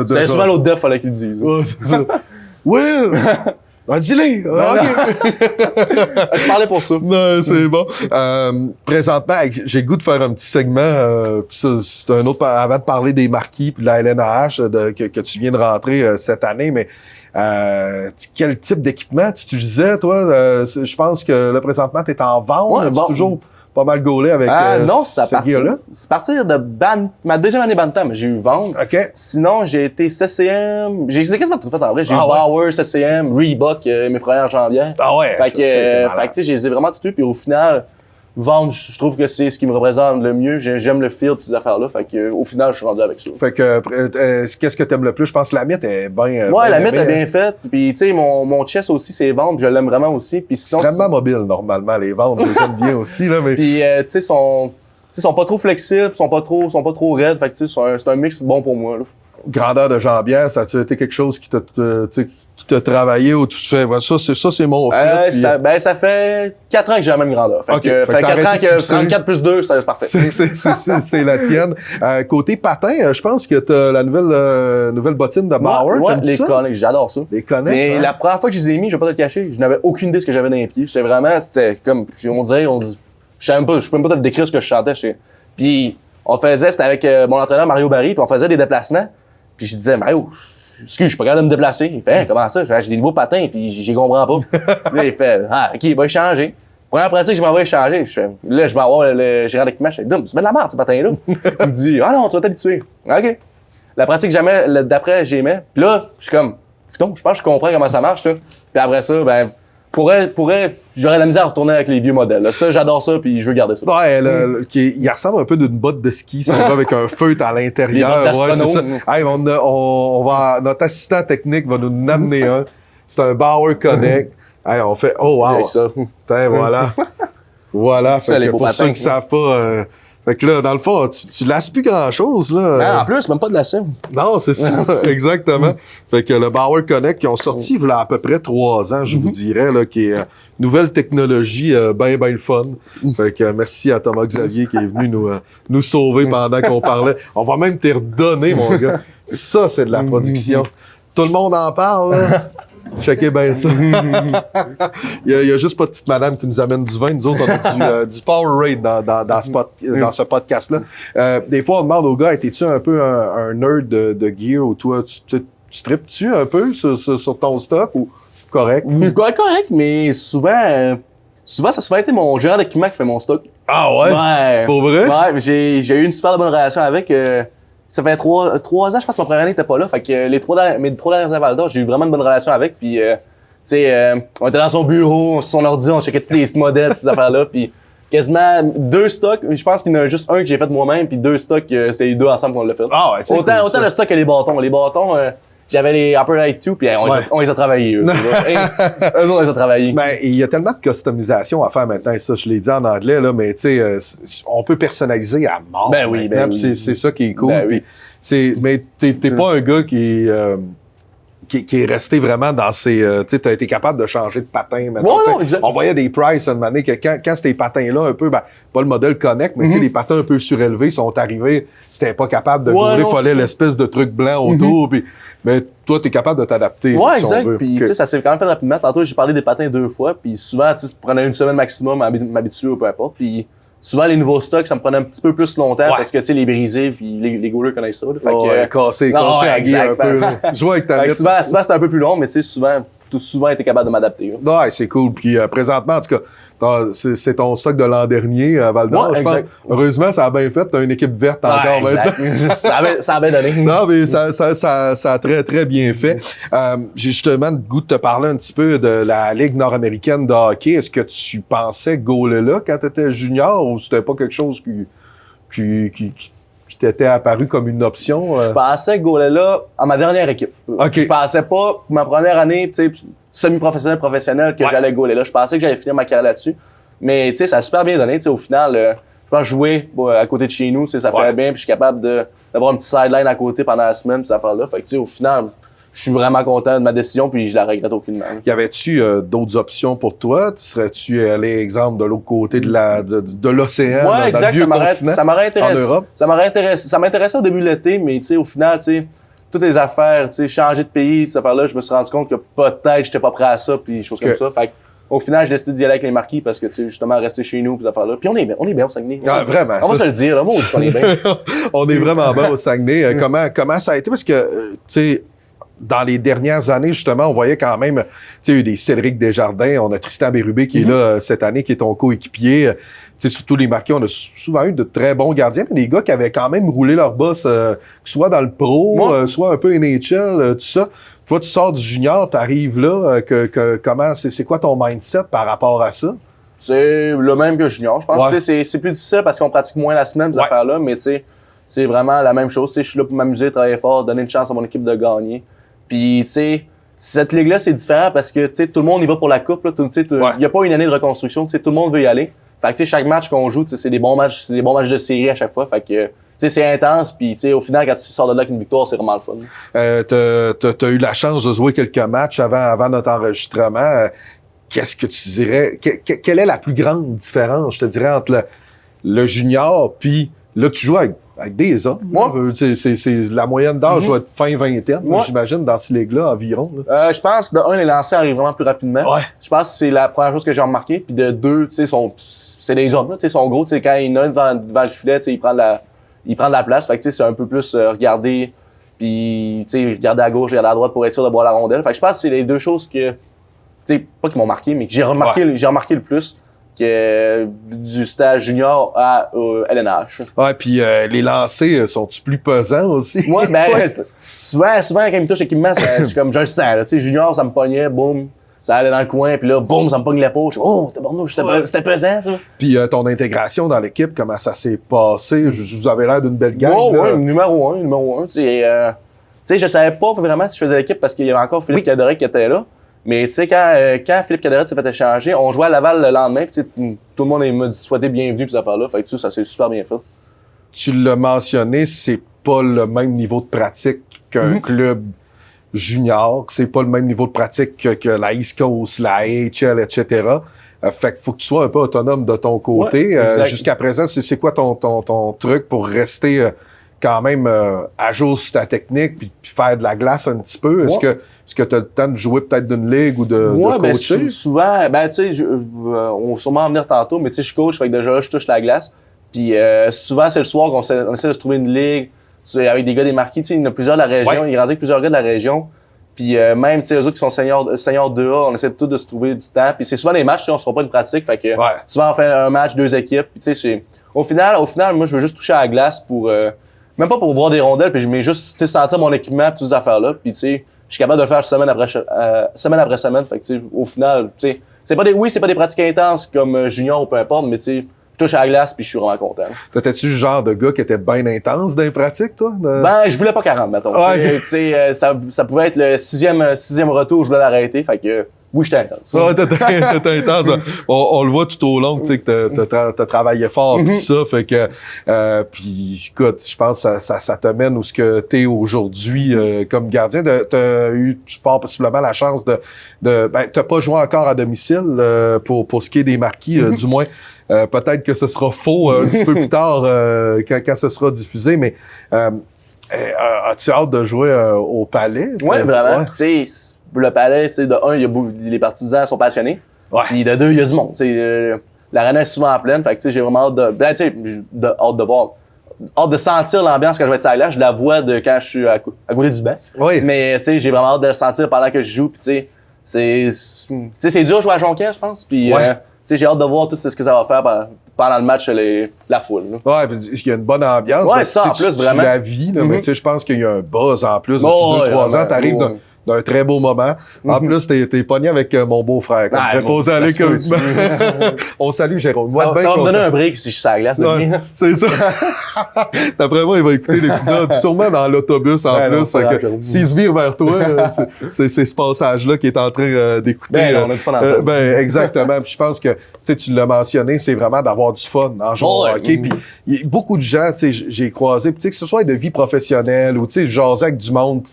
C'est souvent l'autre def, fallait qu'il le dise. Ouais, c'est ça. Will! Ah, dis-le! Ah, ok. Je parlais pour ça. Non, c'est bon. Présentement, j'ai le goût de faire un petit segment. Puis ça, c'est un autre avant de parler des marquis puis de la LNAH que tu viens de rentrer cette année, mais quel type d'équipement tu utilisais, toi? Je pense que là, présentement, tu es en vente. Ouais, bon. Toujours pas mal gaulé avec non, c'est à ce gear-là. c'est partir de ma deuxième année Bantam, j'ai eu vente. OK. Sinon, j'ai été CCM, j'ai quasiment tout fait en vrai. J'ai eu Ah ouais? Bauer, CCM, Reebok, mes premières jambières. Ah ouais, Fait ça, c'est que, tu sais, je les ai vraiment tout eu, puis au final, vendre, je trouve que c'est ce qui me représente le mieux. J'aime le feel, toutes ces affaires-là. Fait que, au final, je suis rendu avec ça. Fait que, qu'est-ce que t'aimes le plus? Je pense que la mythe est bien. Ouais, la mythe est bien faite. Puis, tu sais, mon chest aussi, c'est ventes, je l'aime vraiment aussi. Puis sinon, extrêmement mobile, normalement, les ventes. Je les aime bien aussi, là, mais. puis, tu sais, sont pas trop flexibles, sont pas trop raides. Fait que, tu sais, c'est un mix bon pour moi, là. Grandeur de jambière, ça a-tu été quelque chose qui t'a travaillé ou tu fais, ouais, ça, c'est mon fit. Ça fait 4 ans que j'ai la même grandeur. Fait Ok. que, Fait fait que 4 ans t'arrêtes de que 34 plus 2, c'est parfait. C'est la tienne. Côté patin, je pense que t'as la nouvelle bottine de Bauer. Ouais, t'aimes-tu les ça? Connect, j'adore ça. Les Connect, Et hein? la première fois que je les ai mis, je vais pas te le cacher, je n'avais aucune idée de ce que j'avais dans les pieds. C'était comme, on dit, je peux même pas te le décrire ce que je chantais. Puis, c'était avec mon entraîneur Mario Barry, puis on faisait des déplacements. Puis je disais, Mario, excuse, je suis pas capable de me déplacer. Il fait, comment ça? J'ai des nouveaux patins, puis j'y comprends pas. Puis là, il fait, ok, il va échanger. Première pratique, je m'en vais échanger. Là, je vais avoir le gérant d'équipement. Je fais, Dum, c'est de la merde, ces patins-là. Il me dit, ah non, tu vas t'habituer. Ok. La pratique d'après, j'aimais. Puis là, je suis comme, putain, je pense que je comprends comment ça marche, là. Puis après ça, ben, pourrait, j'aurais la misère à retourner avec les vieux modèles. Là. Ça, j'adore ça, puis je veux garder ça. Ouais, il ressemble un peu d'une botte de ski, si on va avec un feutre à l'intérieur. Les bottes Ouais, c'est ça. d'astronome. Hey, notre assistant technique va nous amener un. C'est un Bauer Connect. Hey, on fait, oh wow. Avec ça. Putain, voilà. Voilà. Ça, Fait les que beaux pour patins, ceux qui savent pas, fait que là, dans le fond, tu lasses plus grand-chose, là. Ben, en plus, même pas de la sim. Non, c'est ça, exactement. Fait que le Bauer Connect, qui ont sorti il y a à peu près 3 ans, je vous dirais, là, qui est nouvelle technologie ben le fun. Fait que merci à Thomas Xavier qui est venu nous sauver pendant qu'on parlait. On va même te redonner, mon gars. Ça, c'est de la production. Tout le monde en parle, là. Checkez bien ça. il y a juste pas de petite madame qui nous amène du vin. Nous autres, on a du Powerade dans ce podcast-là. Des fois, on demande aux gars, es-tu un peu un nerd de gear ou toi, tu tripes-tu un peu sur ton stock ou correct? Correct, mais souvent, ça a souvent été mon gérant d'équipement qui fait mon stock. Ah ouais? Ouais. Pour vrai? Ouais, j'ai eu une super bonne relation avec. Ça fait 3 ans, je pense que ma première année n'était pas là. Fait que mes 3 dernières années à Val d'Or, j'ai eu vraiment une bonne relation avec. Puis, tu sais, on était dans son bureau, sur son ordi, on checkait tous les modèles, toutes ces affaires-là. Puis, quasiment 2 stocks. Je pense qu'il y en a juste un que j'ai fait moi-même, puis 2 stocks, c'est les 2 ensemble qu'on l'a fait. Ah ouais, c'est autant cool, le stock que les bâtons. Les bâtons, j'avais les Upper Light 2, puis on les a travaillés, eux. Eux autres, on les a travaillés. Ben, il y a tellement de customisation à faire maintenant, ça, je l'ai dit en anglais, là, mais tu sais, on peut personnaliser à mort. Ben oui, maintenant, ben oui. C'est ça qui est cool. Ben oui. Puis mais t'es pas un gars qui est resté vraiment dans ses... tu sais, t'as été capable de changer de patin. Maintenant, Ouais, non, exact. on voyait des prices une année que quand ces patins-là, un peu, ben, pas le modèle Connect, mais tu sais, les patins un peu surélevés sont arrivés, c'était pas capable de rouler, non, fallait c'est l'espèce de truc blanc autour, puis mais toi, t'es capable de t'adapter. Ouais, si on exact. veut. Puis, tu sais, ça s'est quand même fait rapidement. Tantôt, j'ai parlé des patins 2 fois. Puis, souvent, tu sais, ça prenait une semaine maximum à m'habituer ou peu importe. Puis, souvent, les nouveaux stocks, ça me prenait un petit peu plus longtemps parce que, tu sais, les brisés, puis les goalers connaissent ça. Là. Fait que, cassé à guille un peu. Là. Je vois avec ta fait que mythe. souvent, c'était un peu plus long, mais tu sais, souvent, été capable de m'adapter. Là. Ouais, c'est cool. Puis présentement, en tout cas, c'est ton stock de l'an dernier à Val d'Or, Ouais, je pense. exact. Heureusement, ça a bien fait. T'as une équipe verte encore exact. maintenant. ça a bien donné. Non, mais ça a très, très bien fait. J'ai justement le goût de te parler un petit peu de la Ligue nord-américaine de hockey. Est-ce que tu pensais goaler là quand tu étais junior ou c'était pas quelque chose qui t'était apparu comme une option? Je pensais goaler là à ma dernière équipe. OK. Je pensais pas, pour ma première année, tu sais, semi-professionnel, que j'allais goaler là. Je pensais que j'allais finir ma carrière là-dessus. Mais, tu sais, ça a super bien donné. Tu sais, au final, je pense jouer à côté de chez nous, tu sais, ça fait bien. Puis je suis capable d'avoir un petit sideline à côté pendant la semaine, puis cette affaire-là. Fait que, tu sais, au final, je suis vraiment content de ma décision, puis je la regrette aucunement. Y avait-tu d'autres options pour toi? Serais-tu allé, exemple, de l'autre côté de l'océan, Ouais, dans exact. le vieux continent, Ça m'aurait intéressé. en Europe? Ça m'intéressait au début de l'été, mais, tu sais, au final, tu sais, toutes les affaires, tu sais, changer de pays, cette affaire-là, je me suis rendu compte que peut-être j'étais pas prêt à ça, puis des choses comme ça. Fait que, au final, j'ai décidé d'y aller avec les marquis parce que, tu sais, justement, rester chez nous, puis cette affaire-là. Puis on est bien au Saguenay. Ah, vraiment. On va se le dire, là, moi, on dit qu'on est bien. On est vraiment bien au Saguenay. Comment ça a été? Parce que, tu sais, dans les dernières années, justement, on voyait quand même, tu sais, il y a eu des Cédric Desjardins, on a Tristan Bérubé qui est là cette année, qui est ton coéquipier. Tu sais, surtout les marqués, on a souvent eu de très bons gardiens, mais des gars qui avaient quand même roulé leur boss, soit dans le pro, soit un peu NHL, tout ça. Toi, tu sors du junior, t'arrives là, comment, c'est quoi ton mindset par rapport à ça? C'est le même que junior, je pense. Ouais. Tu sais, c'est plus difficile parce qu'on pratique moins la semaine, ces affaires-là, mais tu sais, c'est vraiment la même chose. Tu sais, je suis là pour m'amuser, travailler fort, donner une chance à mon équipe de gagner. Puis, tu sais, cette ligue-là, c'est différent parce que, tu sais, tout le monde y va pour la coupe, là. Tu sais, il y a pas une année de reconstruction, tu sais, tout le monde veut y aller. Fait que, tu sais, chaque match qu'on joue, tu sais, c'est des bons matchs de série à chaque fois. Fait que, tu sais, c'est intense. Puis, tu sais, au final, quand tu sors de là avec une victoire, c'est vraiment le fun. T'as eu la chance de jouer quelques matchs avant notre enregistrement. Qu'est-ce que tu dirais? Quelle est la plus grande différence, je te dirais, entre le junior puis là, tu joues avec des hommes. C'est la moyenne d'âge doit être fin vingtaine, j'imagine, dans ces ligues-là environ. Là. Je pense, de un, les lancers arrivent vraiment plus rapidement. Ouais. Je pense que c'est la première chose que j'ai remarqué. Puis de deux, tu sais, c'est des hommes, là. Tu sais, ils sont gros. Tu sais, quand il y en a un devant le filet, tu sais, il prend de la place. Fait que, tu sais, c'est un peu plus regarder, puis, tu sais, regarder à gauche, regarder à droite pour être sûr de voir la rondelle. Fait que je pense que c'est les deux choses que, tu sais, pas qui m'ont marqué, mais que j'ai remarqué le plus. Que du stage junior à LNH. Ouais, puis les lancers sont-tu plus pesants aussi? Moi, ben, souvent, quand il me touche l'équipement, je suis comme, je le sens, là. Tu sais, junior, ça me pognait, boum, ça allait dans le coin, puis là, boum, ça me pogne l'épaule. Je suis, oh, c'était pesant, ça. Puis ton intégration dans l'équipe, comment ça s'est passé? Vous avez l'air d'une belle gang. Ouais, numéro un. Tu sais, je savais pas vraiment si je faisais l'équipe parce qu'il y avait encore Philippe Cadoret qui était là. Mais tu sais, quand Philippe Cadoret s'est fait échanger, on jouait à Laval le lendemain, pis tout le monde m'a souhaité bienvenue pis cette affaire-là. Fait que ça s'est super bien fait. Tu l'as mentionné, c'est pas le même niveau de pratique qu'un club junior, c'est pas le même niveau de pratique que la East Coast, la AHL, etc. Fait qu'il faut que tu sois un peu autonome de ton côté. Jusqu'à présent, c'est quoi ton truc pour rester quand même à jour sur ta technique puis faire de la glace un petit peu? Est-ce que tu as le temps de jouer peut-être d'une ligue ou de coacher? Ben, souvent, tu sais, on va sûrement en venir tantôt, mais tu sais, je coach, fait que déjà là, je touche la glace. Puis souvent, c'est le soir qu'on essaie de se trouver une ligue avec des gars des marquis. Tu sais, il y en a plusieurs de la région. Il est rendu avec plusieurs gars de la région. Puis même, tu sais, eux autres qui sont seniors 2A, on essaie tout de se trouver du temps. Puis c'est souvent des matchs, on se fera pas une pratique. Fait que souvent, on fait un match, 2 équipes. Puis tu sais, au final, moi, je veux juste toucher à la glace pour... même pas pour voir des rondelles, puis mais juste sentir mon équipement et toutes ces affaires-là. Puis tu sais, je suis capable de le faire semaine après semaine. Fait que, tu sais, au final, tu sais, c'est pas des pratiques intenses comme junior ou peu importe, mais tu sais, je touche à la glace puis je suis vraiment content. T'étais-tu le genre de gars qui était bien intense dans les pratiques, toi? Ben, je voulais pas 40, mettons. Tu sais, ça pouvait être le sixième retour où je voulais l'arrêter. Fait que, oui, j'étais intense. Ouais, t'étais intense. On le voit tout au long, tu sais, que t'as travaillé fort pis tout ça. Fait que, puis écoute, je pense que ça te mène où ce que t'es aujourd'hui comme gardien. T'as eu fort possiblement la chance ben, t'as pas joué encore à domicile pour ce qui est des marquis, du moins. Peut-être que ce sera faux un petit peu plus tard quand ce sera diffusé, mais as-tu hâte de jouer au Palais? Oui, vraiment. Tu sais, le Palais, tu sais, de un, les partisans sont passionnés. Puis de deux, il y a du monde. Tu sais, l'arène est souvent en pleine. Fait que tu sais, j'ai vraiment hâte hâte de voir. Hâte de sentir l'ambiance quand je vais être sur la glace. Je la vois de quand je suis à côté du banc. Oui. Mais tu sais, j'ai vraiment hâte de le sentir pendant que je joue. Puis tu sais, c'est dur de jouer à Jonquière, je pense. Puis tu sais, j'ai hâte de voir tout ce que ça va faire pendant le match, la foule. Là. Ouais, puis il y a une bonne ambiance. Ouais, ça, en plus, vraiment. Tu la vis, là, mais tu sais, je pense qu'il y a un buzz en plus. Depuis 2-3 ans, t'arrives d'un très beau moment. En plus, t'es pogné avec mon beau-frère. On salue Jérôme. Ça va me donner un break si je suis sur la glace. C'est ça. D'après moi, il va écouter l'épisode sûrement dans l'autobus en plus. S'il se vire vers toi, c'est ce passage-là qui est en train d'écouter. On a du fun ensemble. Exactement. Puis je pense que tu l'as mentionné, c'est vraiment d'avoir du fun en jouant au hockey. Puis beaucoup de gens, j'ai croisé, que ce soit de vie professionnelle ou jaser avec du monde,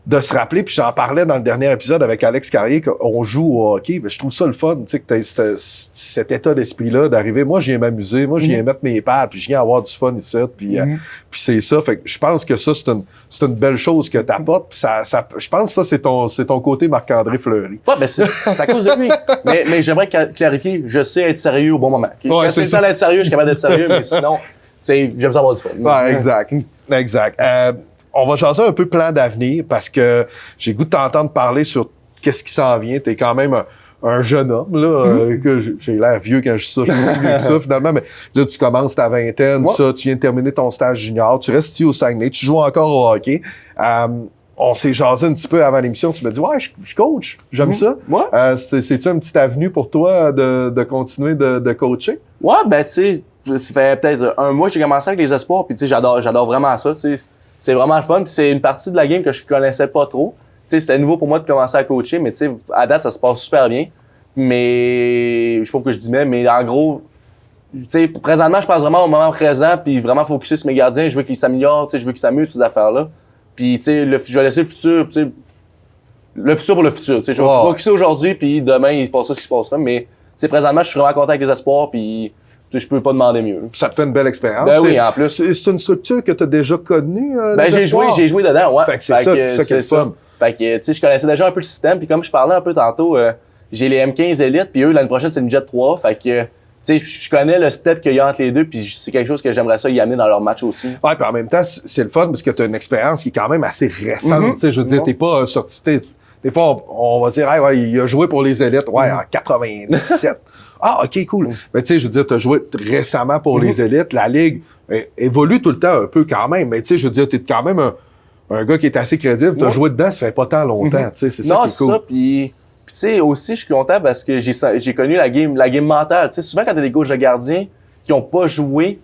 de se rappeler, puis j'en parlais dans le dernier épisode avec Alex Carrier, qu'on joue au hockey, ben, je trouve ça le fun, tu sais, que t'as cet état d'esprit-là, d'arriver, moi, je viens m'amuser, moi, je viens mettre mes pads, puis je viens avoir du fun ici, puis c'est ça, fait que je pense que ça, c'est une belle chose que t'apportes, puis je pense que ça, c'est ton côté Marc-André Fleury. Ouais, ben, c'est à cause de lui. Mais j'aimerais clarifier, je sais être sérieux au bon moment. Quand c'est le temps d'être sérieux, je suis capable d'être sérieux, mais sinon, tu sais, j'aime ça avoir du fun. Ouais, exact. On va jaser un peu plan d'avenir parce que j'ai goût de t'entendre parler sur qu'est-ce qui s'en vient. T'es quand même un jeune homme, là, que j'ai l'air vieux quand je dis ça, je suis plus vieux que ça, finalement, mais là, tu commences ta vingtaine, ça, tu viens de terminer ton stage junior, tu restes ici au Saguenay, tu joues encore au hockey. On s'est jasé un petit peu avant l'émission, tu m'as dit, ouais, je coach, j'aime ça. Ouais. C'est-tu une petite avenue pour toi de continuer de coacher? Ouais, ben, tu sais, ça fait peut-être un mois que j'ai commencé avec les espoirs, puis tu sais, j'adore vraiment ça, tu sais. C'est vraiment le fun, puis c'est une partie de la game que je connaissais pas trop. Tu sais, c'était nouveau pour moi de commencer à coacher, mais tu sais, à date, ça se passe super bien. Mais, je sais pas pourquoi je dis mais en gros, tu sais, présentement, je pense vraiment au moment présent, puis vraiment focusser sur mes gardiens. Je veux qu'ils s'améliorent, tu sais, je veux qu'ils s'amusent, ces affaires-là. Puis, tu sais, je vais laisser le futur, tu sais, le futur pour le futur. Tu sais, je vais focusser aujourd'hui, puis demain, il se passera ce qui se passera. Mais, tu sais, présentement, je suis vraiment content avec les espoirs, puis je peux pas demander mieux. Ça te fait une belle expérience. Ben oui, en plus. C'est une structure que tu as déjà connue? Ben, j'ai joué dedans, ouais. Fait que c'est ça. Fait que, tu sais, je connaissais déjà un peu le système, puis comme je parlais un peu tantôt, j'ai les M15 Elite, puis eux, l'année prochaine, c'est une Jet 3. Fait que, tu sais, je connais le step qu'il y a entre les deux, puis c'est quelque chose que j'aimerais ça y amener dans leur match aussi. Ouais, puis en même temps, c'est le fun parce que tu as une expérience qui est quand même assez récente. Tu sais, je veux dire, t'es pas sorti. Des fois, on va dire, hey, ouais, il a joué pour les élites, ouais, en 97. Ah, OK, cool. Mais tu sais, je veux dire, tu as joué récemment pour les élites. La Ligue évolue tout le temps un peu quand même. Mais tu sais, je veux dire, tu es quand même un gars qui est assez crédible. Tu as joué dedans, ça fait pas tant longtemps. Tu sais, c'est ça qui est cool. Non, c'est ça. Puis tu sais, aussi, je suis content parce que j'ai connu la game mentale. Tu sais, souvent, quand t'as des coachs de gardiens qui ont pas joué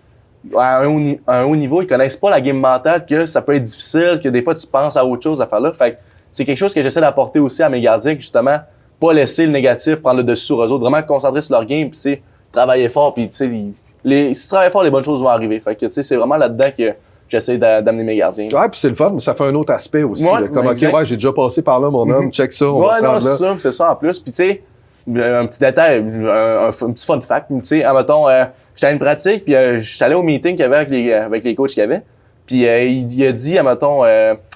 à un haut niveau, ils connaissent pas la game mentale, que ça peut être difficile, que des fois, tu penses à autre chose à faire là. Fait que c'est quelque chose que j'essaie d'apporter aussi à mes gardiens, que justement, pas laisser le négatif prendre le dessus sur eux autres, vraiment concentrer sur leur game, puis tu sais, travailler fort, puis tu sais, si tu travailles fort, les bonnes choses vont arriver. Fait que tu sais, c'est vraiment là-dedans que j'essaie d'amener mes gardiens. Ouais, puis c'est le fun, mais ça fait un autre aspect aussi. Ouais, comme, OK, ouais, j'ai déjà passé par là, mon homme, check ça, on va se rendre là. C'est ça en plus. Puis tu sais, un petit détail, un petit fun fact, tu sais, admettons, j'étais à une pratique, puis j'étais allé au meeting qu'il y avait avec les coachs qu'il y avait, puis il a dit, admettons,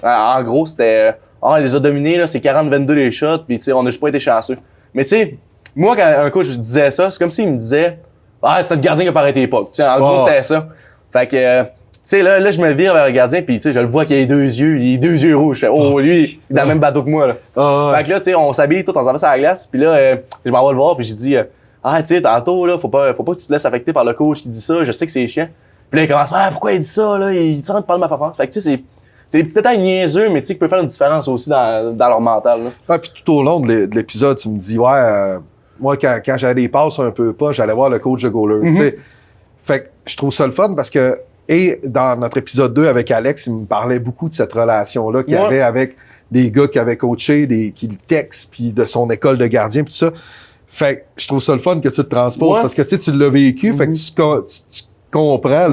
en gros, c'était... on les a dominés, là, c'est 40-22 les shots, puis tu sais, on n'a juste pas été chanceux. Mais tu sais, moi, quand un coach disait ça, c'est comme s'il me disait, ah, c'est notre gardien qui a pas arrêté l'époque. Tu sais, en gros, c'était ça. Fait que, tu sais, là, je me vire vers le gardien, puis tu sais, je le vois qu'il a les deux yeux rouges. Je fais, oh, lui, il est dans le même bateau que moi, là. Fait que là, tu sais, on s'habille tout, on s'en va sur la glace, puis là, je m'en vais le voir, puis j'ai dit, ah, tu sais, tantôt, là, faut pas que tu te laisses affecter par le coach qui dit ça, je sais que c'est chiant. Puis là, il commence, ah, pourquoi il dit ça, là, il est en train de parler de ma performance. Fait que, tu sais, c'est des petits détails niaiseux, mais tu sais, qui peuvent faire une différence aussi dans leur mental, là. Ouais, puis tout au long de l'épisode, tu me dis, ouais, moi, quand j'avais des passes un peu pas, j'allais voir le coach de goaler, tu sais. Fait que je trouve ça le fun parce que, et dans notre épisode 2 avec Alex, il me parlait beaucoup de cette relation-là qu'il y avait avec des gars qui avaient coaché, qui le textent, puis de son école de gardien, puis tout ça. Fait que je trouve ça le fun que tu te transposes parce que tu l'as vécu, fait que tu comprends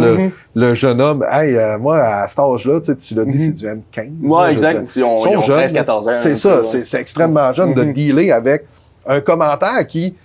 le jeune homme. Hey, moi, à cet âge-là, tu l'as dit, c'est du M15. Ouais, exact. Ils ont 13-14 ans. C'est ça, c'est extrêmement jeune de dealer avec un commentaire qui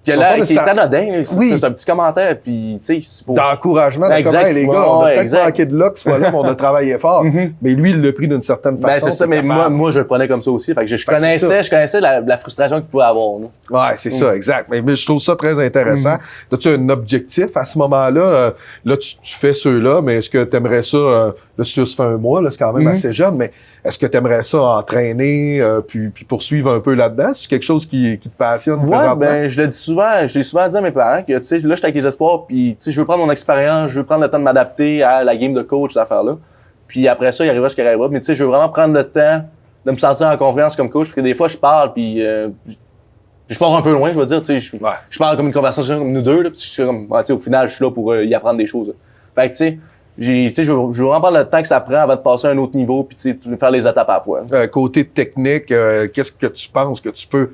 est anodin, c'est un petit commentaire, puis tu sais, c'est d'encouragement, les gars, on a peut-être manqué de luck, ce fois-là, mais on a travaillé fort. Mais lui, il l'a pris d'une certaine façon. Ben, c'est ça, mais moi, je le prenais comme ça aussi. Fait que je connaissais la frustration qu'il pouvait avoir, nous. Ouais, c'est ça, exact. Mais je trouve ça très intéressant. As-tu un objectif à ce moment-là? Là, tu fais ceux-là, mais est-ce que tu aimerais ça, là, ça fait un mois, là, c'est quand même assez jeune, mais est-ce que tu aimerais ça entraîner, puis poursuivre un peu là-dedans? C'est quelque chose qui te passionne présentement? Ben, je l'ai souvent dit à mes parents que, tu sais, là, j'étais avec les espoirs, puis, tu sais, je veux prendre mon expérience, je veux prendre le temps de m'adapter à la game de coach, cette affaire-là. Puis après ça, il arrivera ce qui arrivera. Mais, tu sais, je veux vraiment prendre le temps de me sentir en confiance comme coach, parce que des fois, je parle, puis je pars un peu loin, je veux dire, tu sais, je parle comme une conversation comme nous deux, là, puis je suis comme, tu sais, au final, je suis là pour y apprendre des choses, là. Fait que, tu sais, je veux vraiment prendre le temps que ça prend avant de passer à un autre niveau, puis, tu sais, faire les étapes à la fois. Côté technique, qu'est-ce que tu penses que tu peux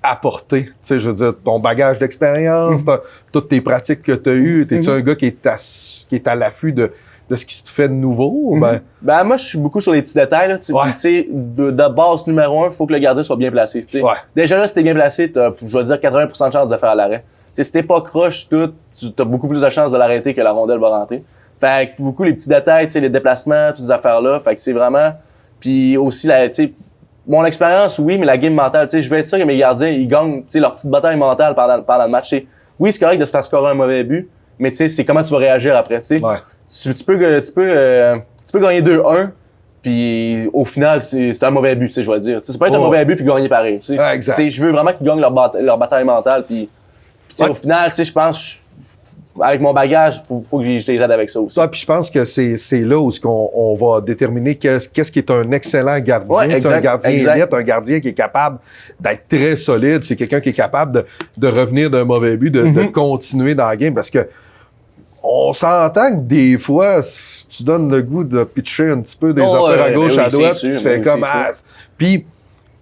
apporter? Tu sais, je veux dire, ton bagage d'expérience, toutes tes pratiques que tu as eues, t'es-tu un gars qui est à l'affût de de ce qui se fait de nouveau? Ben, moi, je suis beaucoup sur les petits détails, là. Ouais. Tu sais, de base numéro 1, il faut que le gardien soit bien placé, tu sais. Ouais. Déjà là, si t'es bien placé, t'as, je vais dire, 80% de chances de faire l'arrêt. Tu sais, si t'es pas croche, t'as beaucoup plus de chances de l'arrêter que la rondelle va rentrer. Fait que beaucoup les petits détails, tu sais, les déplacements, toutes ces affaires-là. Fait que c'est vraiment, puis aussi, tu sais, mon expérience, oui, mais la game mentale, tu sais, je veux être sûr que mes gardiens, ils gagnent, tu sais, leur petite bataille mentale pendant le match. T'sais. Oui, c'est correct de se faire scorer un mauvais but, mais tu sais, c'est comment tu vas réagir après, tu sais. Ouais. Tu peux gagner 2-1, puis au final, c'est un mauvais but, tu sais, je vais dire. T'sais, ça peut être un mauvais but puis gagner pareil. Tu sais, je veux vraiment qu'ils gagnent leur bataille mentale, puis tu sais, au final, tu sais, je pense, avec mon bagage, faut que je les aide avec ça aussi. Ça, puis je pense que c'est là où on va déterminer qu'est-ce qui est un excellent gardien. Ouais, exact, un gardien élite, un gardien qui est capable d'être très solide. C'est quelqu'un qui est capable de revenir d'un mauvais but, de continuer dans la game. Parce que on s'entend que des fois, tu donnes le goût de pitcher un petit peu des affaires à gauche, à droite, tu fais comme... Puis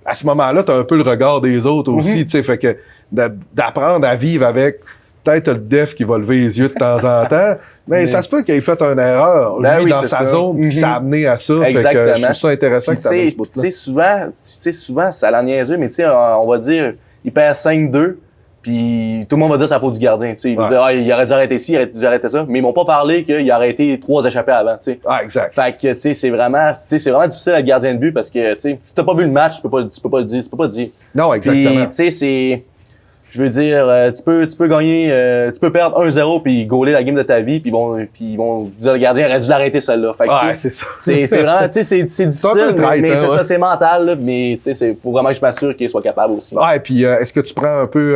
à ce moment-là, tu as un peu le regard des autres aussi. Tu sais, fait que d'apprendre à vivre avec... Peut-être le def qui va lever les yeux de temps en temps, mais ça se peut qu'il ait fait une erreur, lui, dans sa zone, puis ça a amené à ça. Exactement. Fait que je trouve ça intéressant que ça amène ce bout-là. Tu sais, souvent, ça a l'air niaiseux, mais tu sais, on va dire, il perd 5-2, puis tout le monde va dire ça faute du gardien. Tu sais, il va dire, il aurait dû arrêter ici, il aurait dû arrêter ça, mais ils m'ont pas parlé qu'il a arrêté 3 échappées avant, tu sais. Ah, exact. Fait que, tu sais, c'est vraiment difficile à être gardien de but parce que, tu sais, si t'as pas vu le match, tu peux pas le dire, Non, exactement. Puis, tu sais, c'est... Je veux dire, tu peux gagner, tu peux perdre 1-0 puis gauler la game de ta vie puis ils vont dire le gardien aurait dû l'arrêter celle-là. Fait que, c'est ça. C'est vraiment, tu sais, c'est difficile, mais c'est ça, c'est mental, là, mais tu sais, faut vraiment que je m'assure qu'il soit capable aussi. Ouais, puis est-ce que tu prends un peu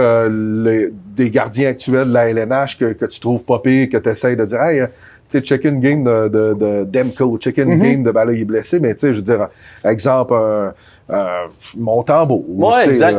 des gardiens actuels de la LNH que tu trouves pas pire, que tu essaies de dire, hey, tu sais, check une game de Demko, check une game de, ben là, il est blessé, mais tu sais, je veux dire, exemple, Montembeault. Ouais, exact.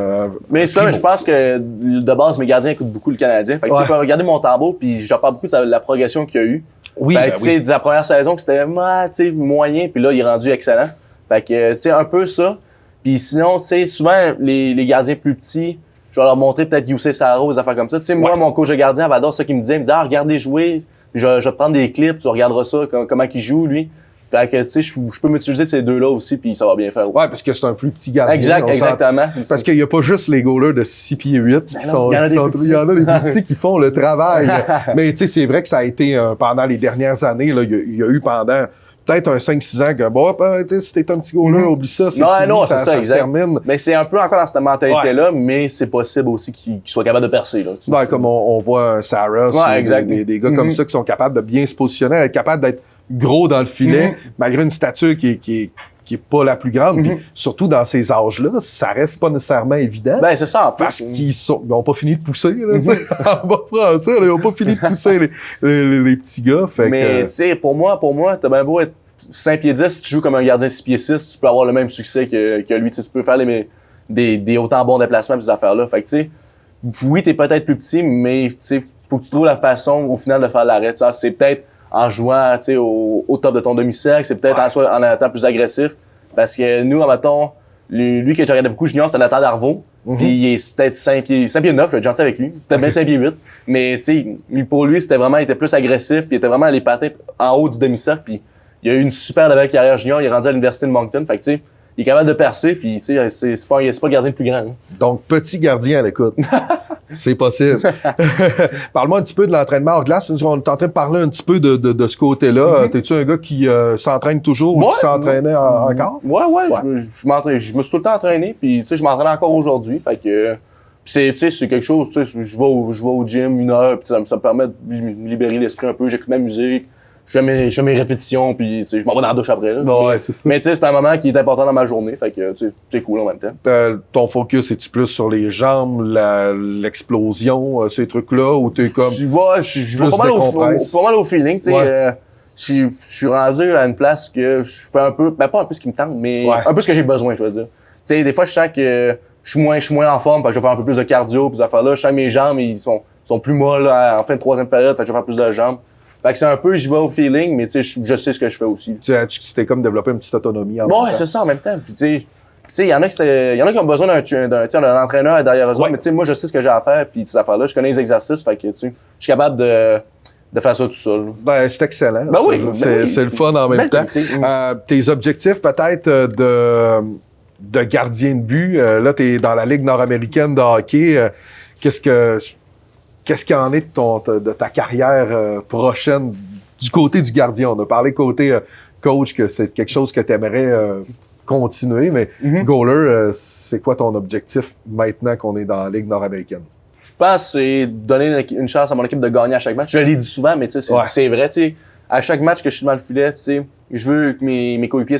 Mais ça, je pense que de base, mes gardiens écoutent beaucoup le Canadien. Fait que tu peux regarder Montembeault, puis je leur parle beaucoup de la progression qu'il y a eu. Oui, tu sais, de la première saison, que c'était moyen, puis là, il est rendu excellent. Fait que, tu sais, un peu ça. Puis sinon, tu sais, souvent, les gardiens plus petits, je vais leur montrer peut-être Youssef Sarro, des affaires comme ça. Tu sais, moi, mon coach de gardien, Vador, ça qu'il me disait, il me disait, regardez jouer, je vais te prendre des clips, tu regarderas ça, comment il joue, lui. Fait que, tu sais, je peux m'utiliser de ces deux-là aussi, puis ça va bien faire aussi. Ouais, parce que c'est un plus petit gardien. Exactement. Parce qu'il n'y a pas juste les goalers de 6 pieds 8 qui sont... Il y en a des petits qui font le travail. Mais tu sais, c'est vrai que ça a été, pendant les dernières années, là, il y a eu pendant peut-être un 5-6 ans que, bon, si t'es un petit goaler, oublie ça, c'est fini, ça se termine. Mais c'est un peu encore dans cette mentalité-là, mais c'est possible aussi qu'il soit capable de percer, là. Ouais, comme on voit un Saras, des gars comme ça qui sont capables de bien se positionner, être capables d'être gros dans le filet, malgré une stature qui est pas la plus grande. Puis surtout dans ces âges-là, ça reste pas nécessairement évident. Ben, c'est ça, en plus. Parce qu'ils ont pas fini de pousser, là, tu sais. En bas français, ils ont pas fini de pousser les petits gars. Fait mais, tu sais, pour moi, t'as bien beau être 5 pieds 10, si tu joues comme un gardien 6 pieds 6, tu peux avoir le même succès que lui. Tu peux faire des autant bons déplacements pis ces affaires-là. Fait que, tu sais, oui, t'es peut-être plus petit, mais, tu sais, faut que tu trouves la façon, au final, de faire l'arrêt. C'est peut-être en jouant, tu sais, au top de ton demi-cercle, c'est peut-être en étant plus agressif. Parce que nous, mettons, lui que je regardais beaucoup junior, c'était Nathan Darvaux. Puis il est peut-être 5 pieds 9, je vais être gentil avec lui. Peut-être bien 5 pieds 8. Mais, tu sais, pour lui, il était plus agressif, puis il était vraiment les patins en haut du demi-cercle. Puis il a eu une super belle carrière junior, il est rendu à l'université de Moncton. Fait que, tu sais, il est capable de percer, puis, tu sais, c'est pas le gardien le plus grand. Hein. Donc, petit gardien à l'écoute. C'est possible. Parle-moi un petit peu de l'entraînement hors glace. On est en train de parler un petit peu de ce côté-là. T'es-tu un gars qui s'entraîne toujours ou qui s'entraînait encore? Ouais. Je me suis tout le temps entraîné, puis tu sais, je m'entraîne encore aujourd'hui. Fait que c'est quelque chose, tu sais, je vais au gym 1 heure, puis ça me permet de me libérer l'esprit un peu. J'écoute ma musique, je fais mes répétitions, puis je m'en vais dans la douche après. Là. Ouais, c'est ça. Mais tu sais, c'est un moment qui est important dans ma journée, fait que c'est cool en même temps. Ton focus, es-tu plus sur les jambes, l'explosion, ces trucs-là, ou t'es comme... Je vais pas mal au feeling, tu sais. Je suis rendu à une place que je fais un peu, ben pas un peu ce qui me tente, mais un peu ce que j'ai besoin, je veux dire. Tu sais, des fois, je sens que je suis moins en forme, fait que je vais faire un peu plus de cardio, puis ces affaires-là. Je sens que mes jambes, ils sont plus molles en fin de 3e période, fait que je vais faire plus de jambes. Fait que c'est un peu, j'y vais au feeling, mais tu sais, je sais ce que je fais aussi. Tu t'es comme développé une petite autonomie en même temps. Ouais, c'est ça en même temps. Puis tu sais, il y en a qui ont besoin d'un entraîneur derrière eux autres, mais tu sais, moi, je sais ce que j'ai à faire, puis ces affaires-là, je connais les exercices, fait que tu sais, je suis capable de de faire ça tout seul. Ben, c'est excellent. Ben oui, c'est le fun en même temps. Tes objectifs peut-être de gardien de but, là, t'es dans la Ligue nord-américaine de hockey. Qu'est-ce qu'il en est de ta carrière prochaine du côté du gardien? On a parlé côté coach que c'est quelque chose que tu aimerais continuer, mais goaler, c'est quoi ton objectif maintenant qu'on est dans la Ligue nord-américaine? Je pense que c'est donner une chance à mon équipe de gagner à chaque match. Je l'ai dit souvent, mais tu sais, c'est vrai, tu sais. À chaque match que je suis dans le filet, tu sais, je veux que mes coéquipiers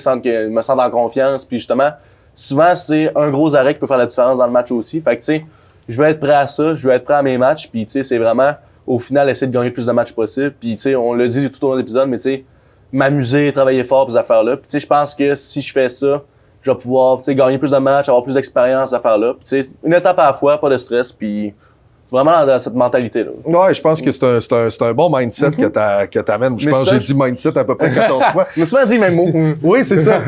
me sentent en confiance. Puis justement, souvent, c'est un gros arrêt qui peut faire la différence dans le match aussi. Fait que tu sais, je veux être prêt à ça, je veux être prêt à mes matchs. Puis tu sais, c'est vraiment, au final, essayer de gagner le plus de matchs possible. Puis tu sais, on l'a dit tout au long de l'épisode, mais tu sais, m'amuser, travailler fort pour ces affaires-là. Puis tu sais, je pense que si je fais ça, je vais pouvoir, tu sais, gagner plus de matchs, avoir plus d'expérience à ces affaires-là. Puis tu sais, une étape à la fois, pas de stress, puis vraiment dans cette mentalité-là. Ouais, je pense que c'est un bon mindset que t'amènes. Je pense que j'ai dit mindset à peu près 14 fois. Je me suis souvent dit le même mot. Oui, c'est ça.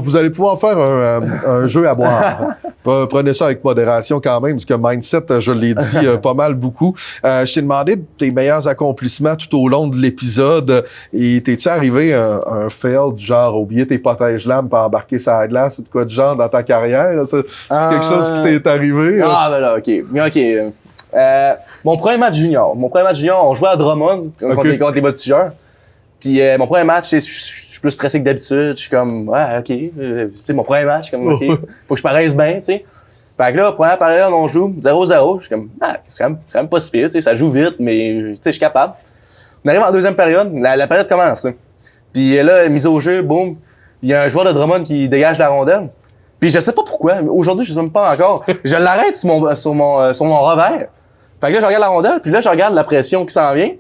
Vous allez pouvoir faire un jeu à boire. Prenez ça avec modération quand même, parce que mindset, je l'ai dit pas mal beaucoup. Je t'ai demandé tes meilleurs accomplissements tout au long de l'épisode. Et t'es-tu arrivé un fail du genre oublier tes protège-lames pour embarquer sa glace ou de quoi de genre dans ta carrière? C'est quelque chose qui t'est arrivé? Ah, ben là, OK. Mon premier match junior, on jouait à Drummond contre les voltigeurs. Puis mon premier match, je suis plus stressé que d'habitude. Je suis comme, ouais, OK. Tu sais, mon premier match, comme, OK. Faut que je paraisse bien, tu sais. Fait que là, première période, on joue 0-0. Je suis comme, c'est quand même pas si pire, tu sais, ça joue vite, mais tu sais, je suis capable. On arrive en deuxième période, la période commence, là. Puis là, mise au jeu, boum. Il y a un joueur de Drummond qui dégage la rondelle. Puis je sais pas pourquoi, mais aujourd'hui, je sais même pas encore. Je l'arrête sur mon revers. Fait que là, je regarde la rondelle, puis là, je regarde la pression qui s'en vient.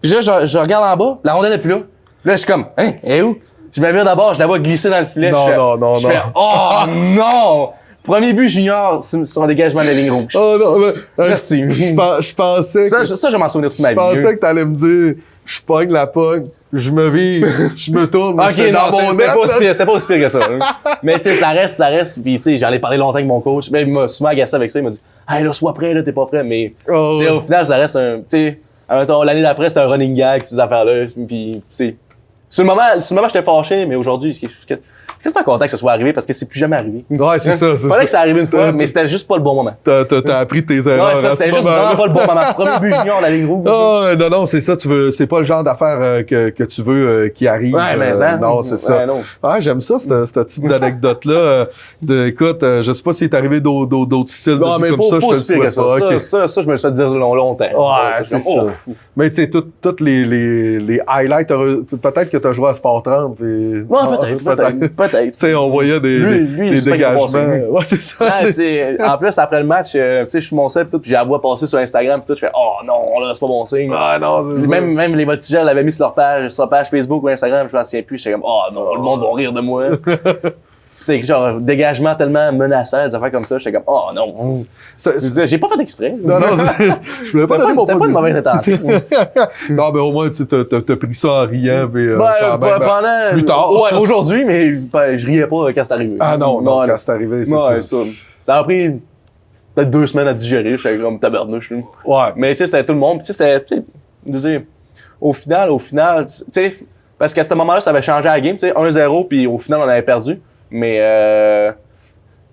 Puis là, je regarde en bas, la rondelle est plus là. Là, je suis comme, hein, elle est où? Je me vire d'abord, je la vois glisser dans le filet. Non. Je fais, oh non! Premier but junior sur un dégagement de la ligne rouge. Oh non, merci. Je pensais ça, je m'en souviens toute ma vie. Je pensais que t'allais me dire, je pogne la pogne, je me vire, je me tourne. OK, non, c'était pas aussi pire que ça. Mais tu sais, ça reste. Puis tu sais, j'en ai parlé longtemps avec mon coach. Mais il m'a souvent agacé avec ça. Il m'a dit, hey, là, sois prêt, là, t'es pas prêt. Mais au final, ça reste un, tu sais, l'année d'après, c'était un running gag, ces affaires-là. Puis, tu sais, sur le moment, j'étais fâché, mais aujourd'hui, je suis pas content que ça soit arrivé parce que c'est plus jamais arrivé. Ouais, c'est ça. Fallait que ça arrive une fois, mais c'était juste pas le bon moment. T'as appris tes erreurs. Ouais, ça, c'était juste vraiment pas le bon moment. Premier but junior, la ligne rouge. Non, c'est ça, c'est pas le genre d'affaire que tu veux qui arrive. Ouais, mais ça. Non, c'est ça. J'aime ça, ce type d'anecdote-là. Écoute, je sais pas s'il est arrivé d'autres styles non, mais comme ça, je te le souhaite pas. Ça, je me le souhaite dire longtemps. Ouais, c'est ça. Mais tu sais, toutes les highlights, peut-être que t'as joué à Sport 30. Ouais, peut-être. Tu sais, on voyait des dégagements. Ouais, c'est ça. En plus, après le match, tu sais, je suis mon seul, puis je la vois passer sur Instagram, puis tout, je fais, oh non, là, c'est pas bon signe. Ah non, c'est ça. Même les voltigeurs l'avaient mis sur leur page Facebook ou Instagram, je m'en souviens plus, j'étais comme, oh non, le monde va rire de moi. C'était genre dégagement tellement menaçant, des affaires comme ça, j'étais comme, oh non. J'ai pas fait exprès. Non, je voulais pas donner mon C'était pas une mauvaise intention. Non, mais au moins, tu t'as pris ça en riant. Pendant. Plus tard. Ouais, aujourd'hui, mais je riais pas quand c'est arrivé. Ah non, quand c'est arrivé, c'est ça. Ça a pris peut-être 2 semaines à digérer, j'étais comme tabarnouche. Ouais. Mais tu sais, c'était tout le monde, tu sais, c'était, je veux dire, au final, tu sais, parce qu'à ce moment-là, ça avait changé la game, tu sais, 1-0, puis au final, on avait perdu. Mais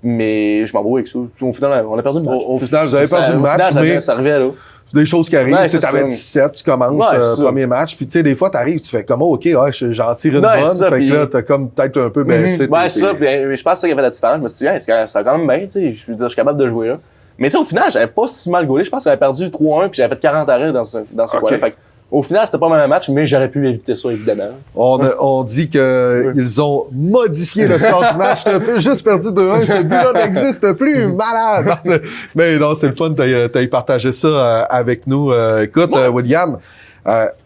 je m'en vais avec ça. Au final, on a perdu le match. Au final, vous avez perdu le match, mais ça arrivait là. C'est des choses qui arrivent. Ouais, tu sais, t'avais 17, tu commences premier match, puis tu sais, des fois, t'arrives, tu fais comme, OK, j'en tire une bonne. Fait que là, t'as comme peut-être un peu baissé. Ouais, c'est ça. Puis je pense que ça qui a fait la différence. Je me suis dit, ça quand même bien, tu sais. Je veux dire, je suis capable de jouer là. Mais tu sais, au final, j'avais pas si mal gaulé. Je pense que j'avais perdu 3-1, puis j'avais fait 40 arrêts dans ce coin-là. Fait au final, c'était pas le même match, mais j'aurais pu éviter ça, évidemment. On dit que ils ont modifié le score du match. T'as juste perdu 2-1. Ce but-là n'existe plus. Malade! Mais non, c'est le fun. T'as partagé ça avec nous. Écoute, William,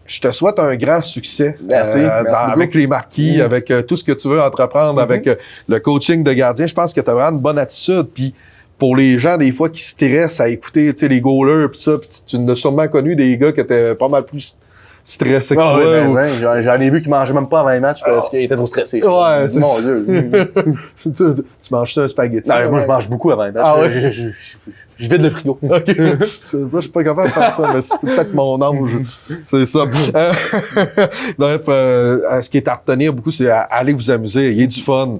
je te souhaite un grand succès. Merci avec les marquis, avec tout ce que tu veux entreprendre, avec le coaching de gardien. Je pense que tu as vraiment une bonne attitude. Puis pour les gens, des fois, qui stressent à écouter les goalers, pis ça, pis tu as sûrement connu des gars qui étaient pas mal plus stressait que Ah toi. ouais, ou- ben, j'en ai vu qui mangeaient même pas avant les matchs parce qu'il était trop stressé. Ouais, c'est Mon ça. Dieu. Tu manges ça un spaghetti? Non, moi, je mange beaucoup avant les matchs. Ah ouais? Je vide le frigo. OK. Moi, je suis pas capable de faire ça, mais c'est peut-être mon âge. C'est ça. Bref, ce qui est à retenir beaucoup, c'est aller vous amuser, ayez du fun,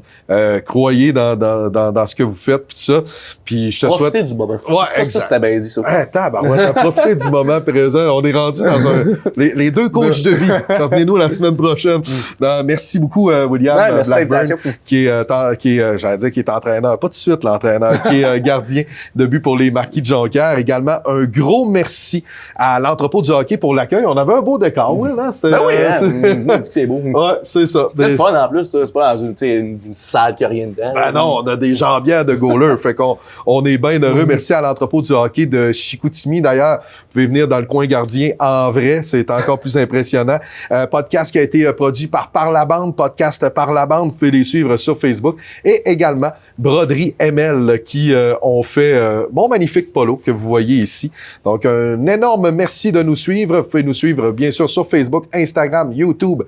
croyez dans ce que vous faites, puis tout ça. Puis je te souhaite... Profitez du moment. Ouais, ça, exact. c'était bien dit, ça. Ah, tabarouette, profitez du moment présent. On est rendu dans les deux coachs de vie. Revenez-nous la semaine prochaine. Non, merci beaucoup, William Ouais, merci de Blackburn, l'invitation. j'allais dire qui est entraîneur, pas tout de suite l'entraîneur, qui est gardien de but pour les Marquis de Jonquière. Également, un gros merci à l'entrepôt du hockey pour l'accueil. On avait un beau décor, Will, hein? Ben oui, on dit que c'est beau. Ouais, c'est ça. C'est le fun en plus, ça. C'est pas dans une salle qui a rien dedans. Ben non, on a des jambières de goalers. Fait qu'on est bien heureux. Merci à l'entrepôt du hockey de Chicoutimi. D'ailleurs, vous pouvez venir dans le coin gardien en vrai. C'est encore plus impressionnant. Podcast qui a été produit par la bande. Podcast par la bande. Vous pouvez les suivre sur Facebook. Et également, Broderie ML qui ont fait mon magnifique polo que vous voyez ici. Donc, un énorme merci de nous suivre. Vous pouvez nous suivre, bien sûr, sur Facebook, Instagram, YouTube,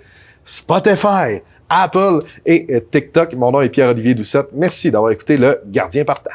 Spotify, Apple et TikTok. Mon nom est Pierre-Olivier Doucette. Merci d'avoir écouté le Gardien partant.